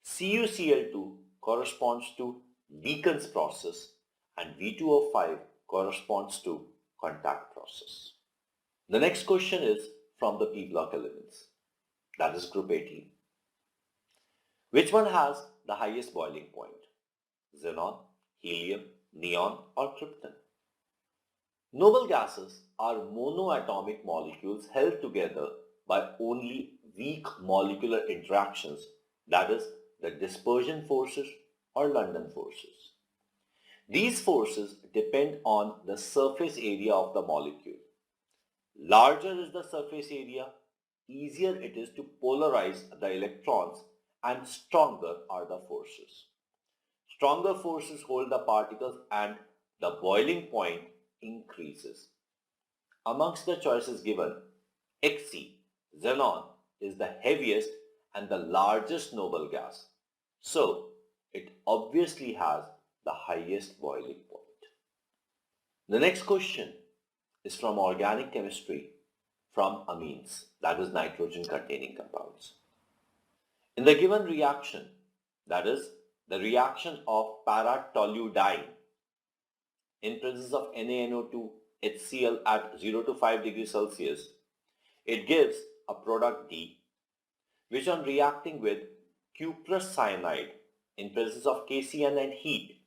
CuCl2 corresponds to Deccan's process, and V2O5 corresponds to contact process. The next question is from the P block elements, that is group 18. Which one has the highest boiling point? Xenon, helium, neon or krypton? Noble gases are monoatomic molecules held together by only weak molecular interactions, that is, the dispersion forces or London forces. These forces depend on the surface area of the molecule. Larger is the surface area, easier it is to polarize the electrons, and stronger are the forces. Stronger forces hold the particles and the boiling point increases. Amongst the choices given, Xc, xenon, is the heaviest and the largest noble gas. So, it obviously has the highest boiling point. The next question is from organic chemistry from amines, that is nitrogen containing compounds. In the given reaction, that is the reaction of para-toluidine in presence of NaNO2 HCl at 0 to 5 degrees Celsius, it gives a product D, which on reacting with cuprous cyanide in presence of KCN and heat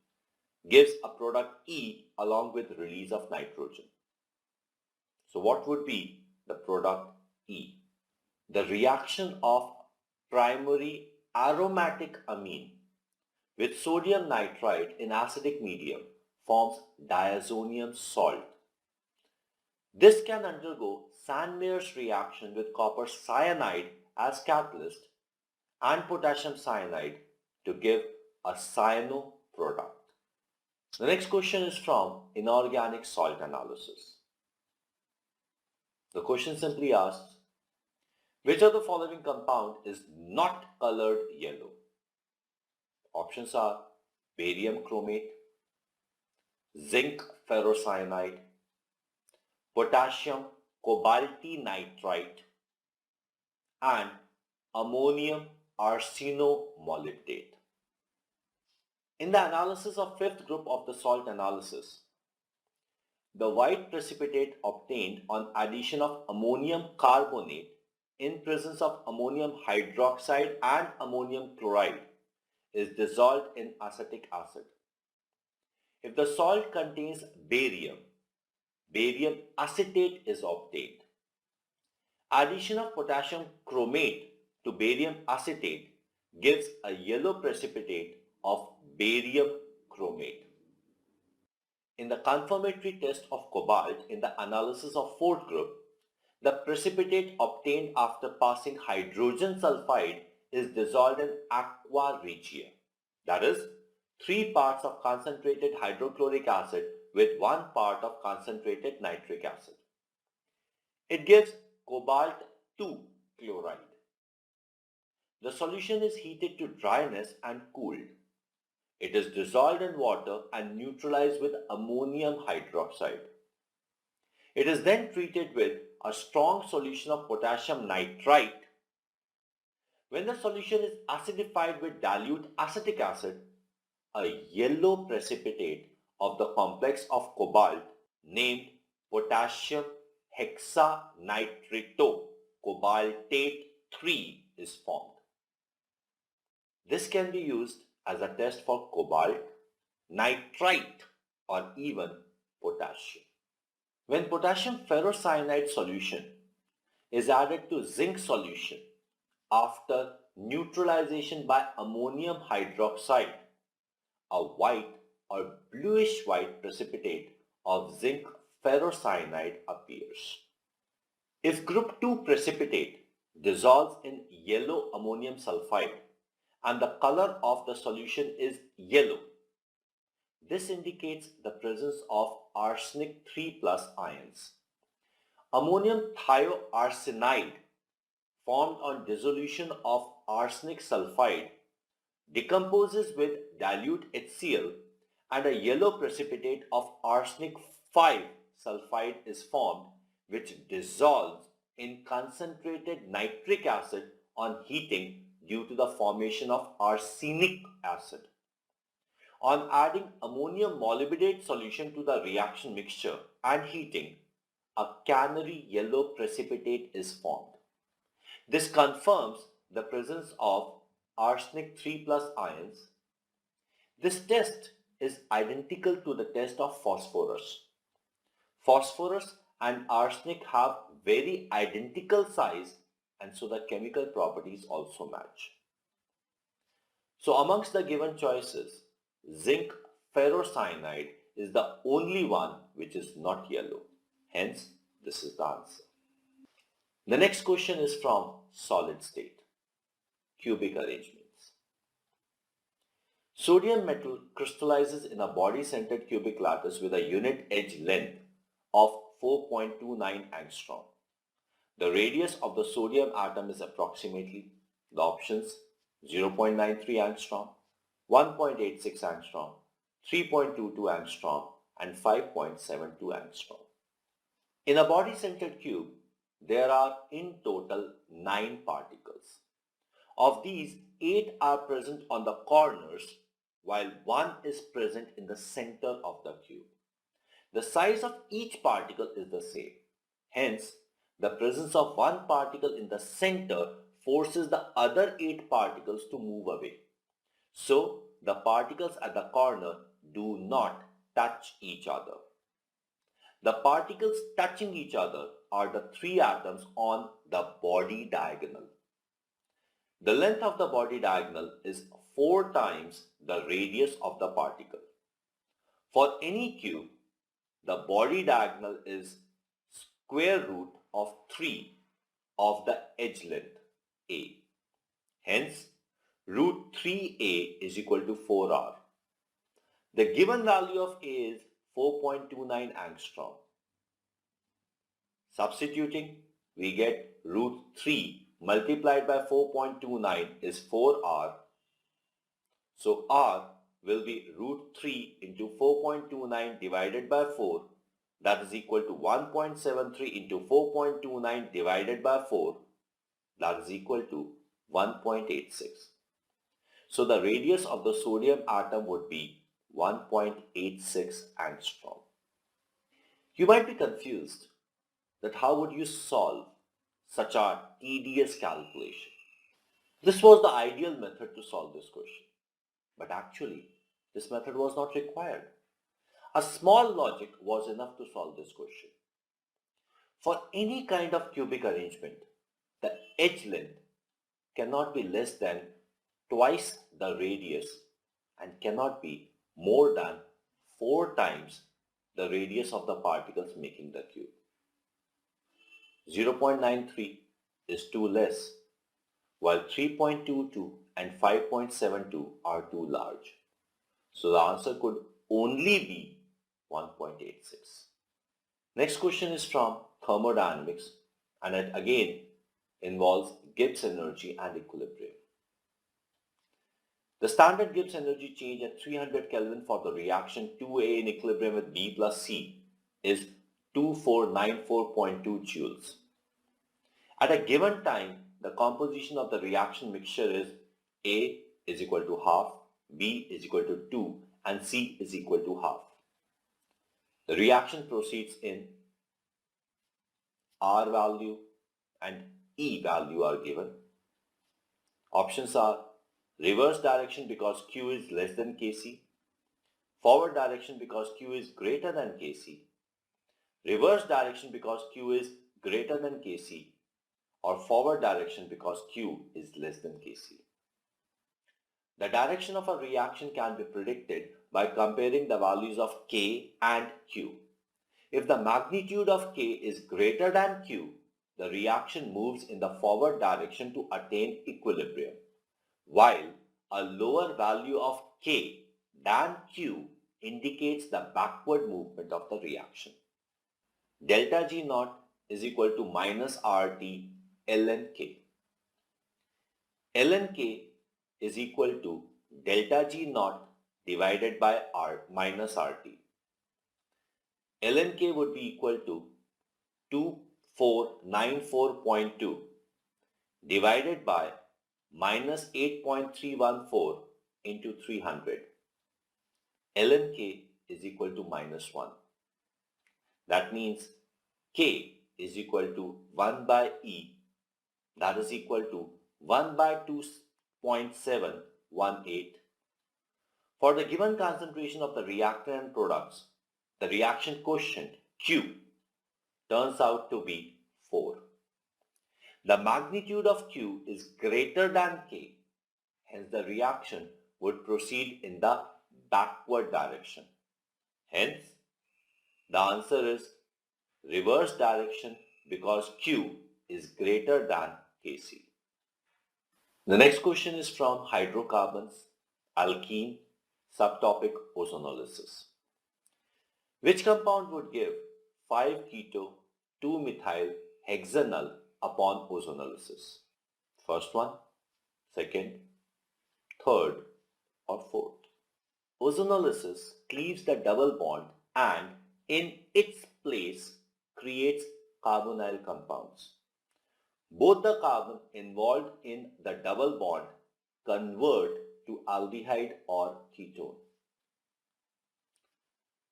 gives a product E along with release of nitrogen. So what would be the product E? The reaction of primary aromatic amine with sodium nitrite in acidic medium forms diazonium salt. This can undergo Sandman's reaction with copper cyanide as catalyst and potassium cyanide to give a cyano product. The next question is from inorganic salt analysis. The question simply asks, which of the following compound is not colored yellow? Options are barium chromate, zinc ferrocyanide, potassium cobaltinitrite, and ammonium arsenomolybdate. In the analysis of fifth group of the salt analysis, the white precipitate obtained on addition of ammonium carbonate in presence of ammonium hydroxide and ammonium chloride is dissolved in acetic acid. If the salt contains barium, barium acetate is obtained. Addition of potassium chromate to barium acetate gives a yellow precipitate of barium chromate. In the confirmatory test of cobalt in the analysis of fourth group, the precipitate obtained after passing hydrogen sulfide is dissolved in aqua regia, that is, 3 parts of concentrated hydrochloric acid with 1 part of concentrated nitric acid. It gives cobalt 2 chloride. The solution is heated to dryness and cooled. It is dissolved in water and neutralized with ammonium hydroxide. It is then treated with a strong solution of potassium nitrite. When the solution is acidified with dilute acetic acid, a yellow precipitate of the complex of cobalt named potassium hexanitrito cobaltate 3 is formed. This can be used as a test for cobalt, nitrite, or even potassium. When potassium ferrocyanide solution is added to zinc solution after neutralization by ammonium hydroxide, a white or bluish white precipitate of zinc ferrocyanide appears. If group 2 precipitate dissolves in yellow ammonium sulfide and the color of the solution is yellow, this indicates the presence of arsenic 3+ ions. Ammonium thioarsenide formed on dissolution of arsenic sulfide decomposes with dilute HCl and a yellow precipitate of arsenic 5 sulfide is formed, which dissolves in concentrated nitric acid on heating due to the formation of arsenic acid. On adding ammonium molybdate solution to the reaction mixture and heating, a canary yellow precipitate is formed. This confirms the presence of arsenic 3+ ions. This test is identical to the test of phosphorus. Phosphorus and arsenic have very identical size, and so the chemical properties also match. So amongst the given choices, zinc ferrocyanide is the only one which is not yellow. Hence, this is the answer. The next question is from solid state, cubic arrangements. Sodium metal crystallizes in a body-centered cubic lattice with a unit edge length of 4.29 angstrom. The radius of the sodium atom is approximately the options 0.93 angstrom, 1.86 angstrom, 3.22 angstrom, and 5.72 angstrom. In a body-centered cube, there are in total 9 particles. Of these, 8 are present on the corners, while 1 is present in the center of the cube. The size of each particle is the same. Hence, the presence of one particle in the center forces the other 8 particles to move away. So, the particles at the corner do not touch each other. The particles touching each other are the 3 atoms on the body diagonal. The length of the body diagonal is 4 times the radius of the particle. For any cube, the body diagonal is square root of 3 of the edge length A. Hence, root 3A is equal to 4R. The given value of A is 4.29 angstrom. Substituting, we get root 3 multiplied by 4.29 is 4R. So R will be root 3 into 4.29 divided by 4, that is equal to 1.73 into 4.29 divided by 4, that is equal to 1.86. So the radius of the sodium atom would be 1.86 angstrom. You might be confused that how would you solve such a tedious calculation. This was the ideal method to solve this question. But actually, this method was not required. A small logic was enough to solve this question. For any kind of cubic arrangement, the edge length cannot be less than twice the radius and cannot be more than 4 times the radius of the particles making the cube. 0.93 is too less, while 3.22 and 5.72 are too large. So the answer could only be 1.86. Next question is from thermodynamics, and it again involves Gibbs energy and equilibrium. The standard Gibbs energy change at 300 Kelvin for the reaction 2A in equilibrium with B plus C is 2494.2 joules. At a given time, the composition of the reaction mixture is A is equal to half, B is equal to 2 and C is equal to half. The reaction proceeds in R value and E value are given. Options are reverse direction because Q is less than Kc, forward direction because Q is greater than Kc, reverse direction because Q is greater than Kc, or forward direction because Q is less than Kc. The direction of a reaction can be predicted by comparing the values of K and Q. If the magnitude of K is greater than Q, the reaction moves in the forward direction to attain equilibrium, while a lower value of K than Q indicates the backward movement of the reaction. Delta G naught is equal to minus RT ln K. ln K is equal to delta G naught divided by R minus RT. ln K would be equal to 2494.2 divided by minus 8.314 into 300. ln K is equal to minus 1. That means K is equal to 1 by E, that is equal to 1 by 2.718. For the given concentration of the reactant and products, the reaction quotient Q turns out to be 4. The magnitude of Q is greater than K, hence the reaction would proceed in the backward direction. Hence, the answer is reverse direction because Q is greater than Kc. The next question is from hydrocarbons, alkene, subtopic ozonolysis. Which compound would give 5-keto 2-methyl hexanal upon ozonolysis? First one, second, third or fourth. Ozonolysis cleaves the double bond and in its place creates carbonyl compounds. Both the carbon involved in the double bond convert to aldehyde or ketone.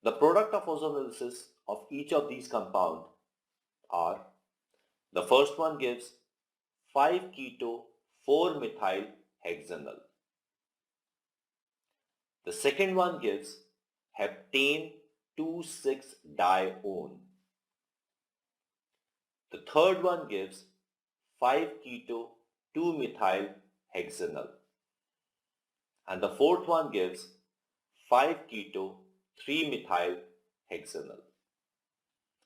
The product of ozonolysis of each of these compounds are: the first one gives 5-keto 4-methyl hexanal. The second one gives heptane 2,6-dione. The third one gives 5-keto 2-methyl hexanal. And the fourth one gives 5-keto 3-methyl hexanal.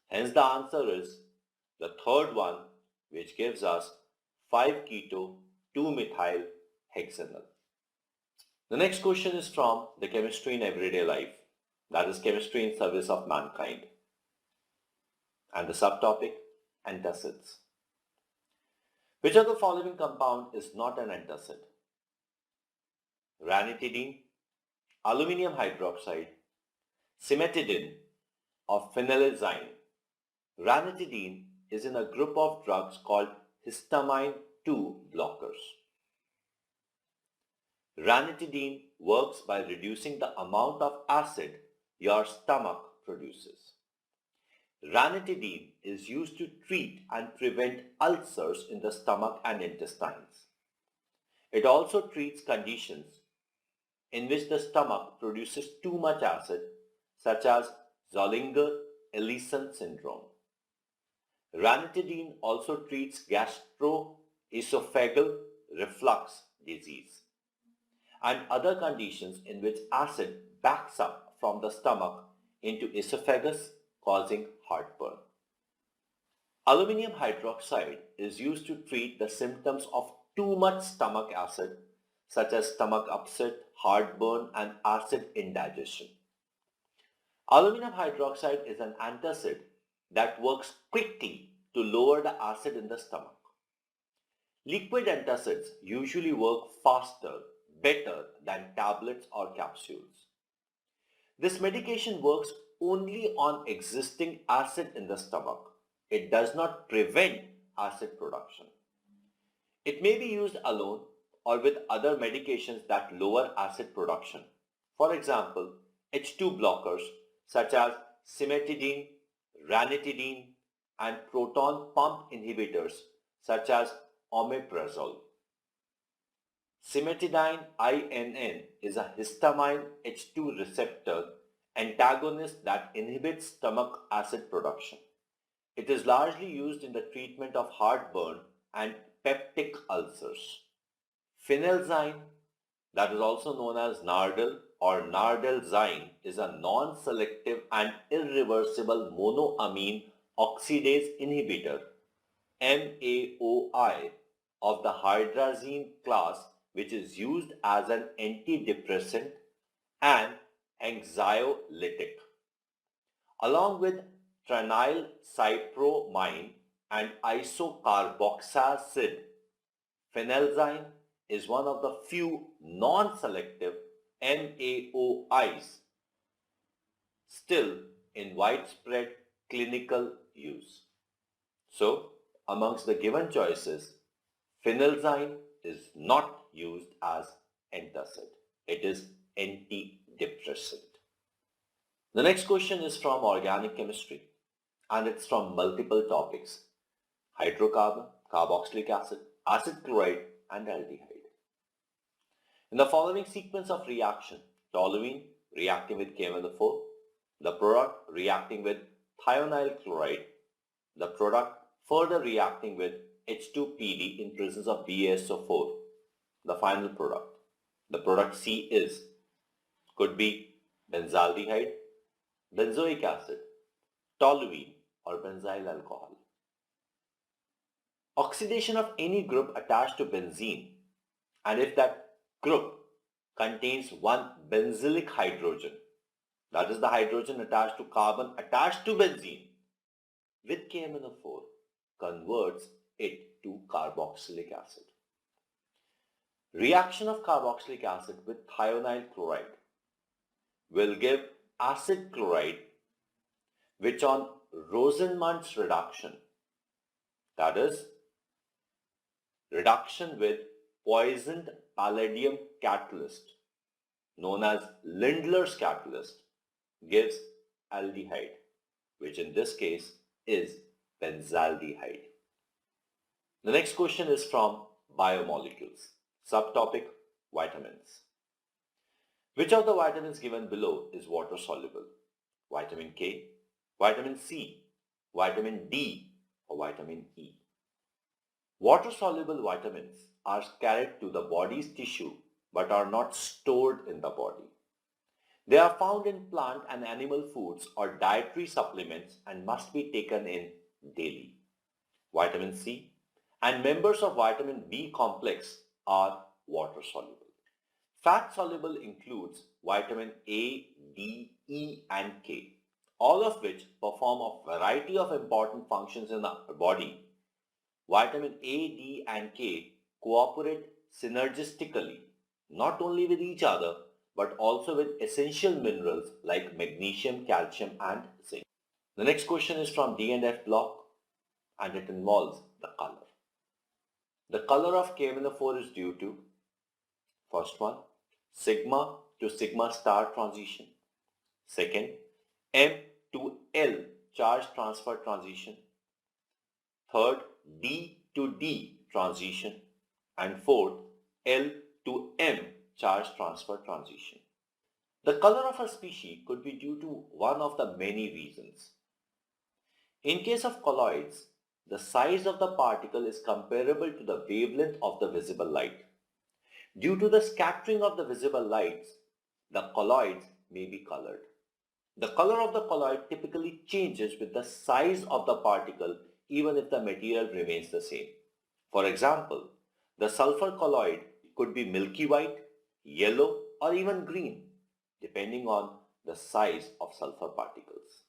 Hence the answer is the third one, which gives us 5-keto 2-methyl hexanal. The next question is from the chemistry in everyday life, that is chemistry in service of mankind. And the subtopic, antacids. Which of the following compound is not an antacid? Ranitidine, aluminium hydroxide, cimetidine, or phenylazine. Ranitidine is in a group of drugs called histamine 2 blockers. Ranitidine works by reducing the amount of acid your stomach produces. Ranitidine is used to treat and prevent ulcers in the stomach and intestines. It also treats conditions in which the stomach produces too much acid, such as Zollinger-Ellison syndrome. Ranitidine also treats gastroesophageal reflux disease and other conditions in which acid backs up from the stomach into esophagus, causing heartburn. Aluminium hydroxide is used to treat the symptoms of too much stomach acid, such as stomach upset, heartburn, and acid indigestion. Aluminum hydroxide is an antacid that works quickly to lower the acid in the stomach. Liquid antacids usually work faster better than tablets or capsules. This medication works only on existing acid in the stomach. It does not prevent acid production. It may be used alone or with other medications that lower acid production. For example, H2 blockers such as cimetidine, ranitidine, and proton pump inhibitors such as omeprazole. Cimetidine INN is a histamine H2 receptor antagonist that inhibits stomach acid production. It is largely used in the treatment of heartburn and peptic ulcers. Phenelzyne, that is also known as Nardil or Nardelzyne, is a non-selective and irreversible monoamine oxidase inhibitor MAOI of the hydrazine class, which is used as an antidepressant and anxiolytic. Along with tranylcypromine and isocarboxacid, phenelzyne is one of the few non-selective MAOIs still in widespread clinical use. So, amongst the given choices, phenelzyne is not used as antacid. It is antidepressant. The next question is from organic chemistry and it's from multiple topics: hydrocarbon, carboxylic acid, acid chloride, and aldehyde. In the following sequence of reaction, toluene reacting with KMnO4, the product reacting with thionyl chloride, the product further reacting with H2PD in presence of BaSO4, the final product. The product C is, could be benzaldehyde, benzoic acid, toluene, or benzyl alcohol. Oxidation of any group attached to benzene, and if that group contains one benzylic hydrogen, that is the hydrogen attached to carbon attached to benzene, with KMnO4 converts it to carboxylic acid. Reaction of carboxylic acid with thionyl chloride will give acid chloride, which on Rosenmund's reduction, that is reduction with poisoned palladium catalyst known as Lindlar's catalyst, gives aldehyde, which in this case is benzaldehyde. The next question is from biomolecules. Subtopic: vitamins. Which of the vitamins given below is water soluble? Vitamin K, vitamin C, vitamin D, or vitamin E? Water soluble vitamins are carried to the body's tissue but are not stored in the body. They are found in plant and animal foods or dietary supplements and must be taken in daily. Vitamin C and members of vitamin B complex are water soluble. Fat soluble includes vitamin A, D, E, and K, all of which perform a variety of important functions in the body. Vitamin A, D, and K cooperate synergistically, not only with each other, but also with essential minerals like magnesium, calcium, and zinc. The next question is from D and F block, and it involves the color. The color of KMnO4 is due to, first one, sigma to sigma star transition. Second, M to L charge transfer transition. Third, D to D transition. And fourth, L to M charge transfer transition. The color of a species could be due to one of the many reasons. In case of colloids, the size of the particle is comparable to the wavelength of the visible light. Due to the scattering of the visible lights, the colloids may be colored. The color of the colloid typically changes with the size of the particle even if the material remains the same. For example, the sulfur colloid could be milky white, yellow, or even green, depending on the size of sulfur particles.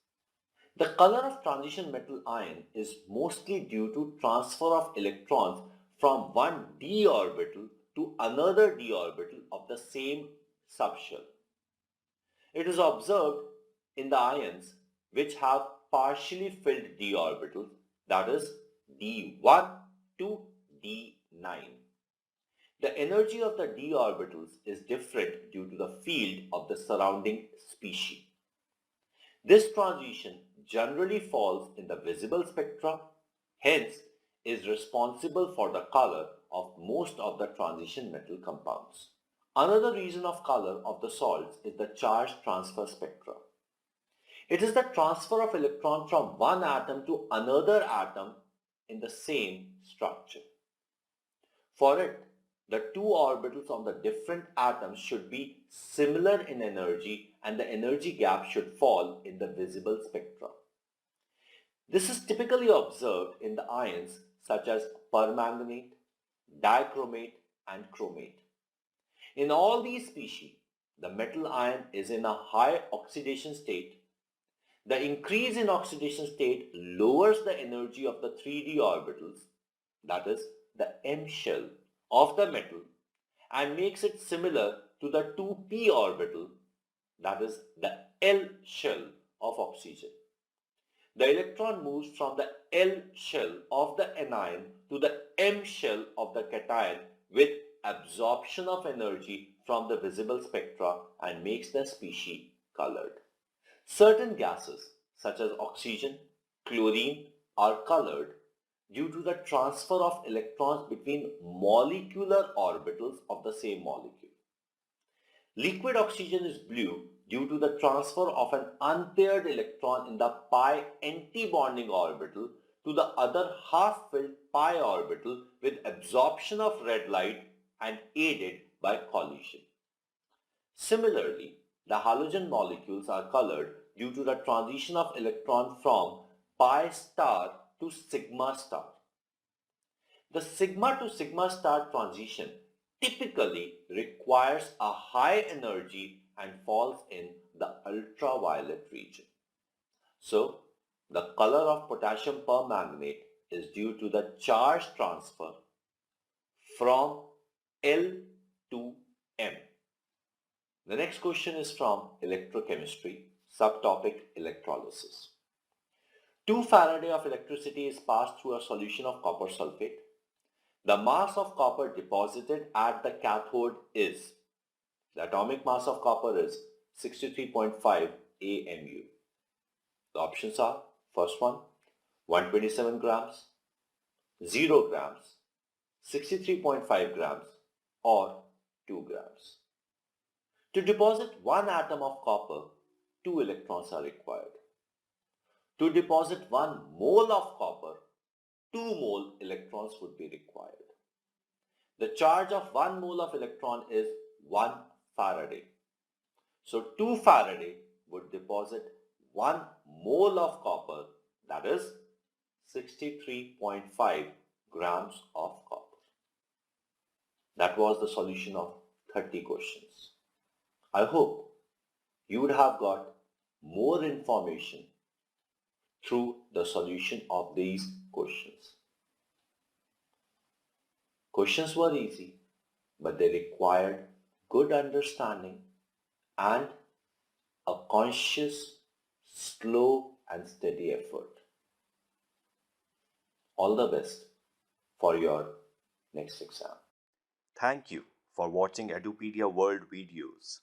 The color of transition metal ion is mostly due to transfer of electrons from one d orbital to another d orbital of the same subshell. It is observed in the ions which have partially filled d orbitals, that is d1 to d9. The energy of the d orbitals is different due to the field of the surrounding species. This transition generally falls in the visible spectra, hence is responsible for the color of most of the transition metal compounds. Another reason of color of the salts is the charge transfer spectra. It is the transfer of electron from one atom to another atom in the same structure. For it, the two orbitals on the different atoms should be similar in energy and the energy gap should fall in the visible spectra. This is typically observed in the ions such as permanganate, dichromate and chromate. In all these species, the metal ion is in a high oxidation state. The increase in oxidation state lowers the energy of the 3d orbitals, that is the M shell of the metal, and makes it similar to the 2p orbital, that is the L shell of oxygen. The electron moves from the L shell of the anion to the M shell of the cation with absorption of energy from the visible spectra and makes the species colored. Certain gases such as oxygen, chlorine are colored due to the transfer of electrons between molecular orbitals of the same molecule. Liquid oxygen is blue due to the transfer of an unpaired electron in the pi anti-bonding orbital to the other half-filled pi orbital with absorption of red light and aided by collision. Similarly, the halogen molecules are colored due to the transition of electron from pi star to sigma star. The sigma to sigma star transition typically requires a high energy and falls in the ultraviolet region. So, the color of potassium permanganate is due to the charge transfer from L to M. The next question is from electrochemistry, subtopic electrolysis. 2 Faraday of electricity is passed through a solution of copper sulfate. The mass of copper deposited at the cathode is, the atomic mass of copper is 63.5 AMU. The options are, first one, 127 grams, 0 grams, 63.5 grams or 2 grams. To deposit 1 atom of copper, 2 electrons are required. To deposit 1 mole of copper, 2 mole electrons would be required. The charge of 1 mole of electron is 1 Faraday. So 2 Faraday would deposit 1 mole of copper, that is 63.5 grams of copper. That was the solution of 30 questions. I hope you would have got more information through the solution of these questions. Questions were easy, but they required good understanding and a conscious, slow and steady effort. All the best for your next exam. Thank you for watching Edupedia World videos.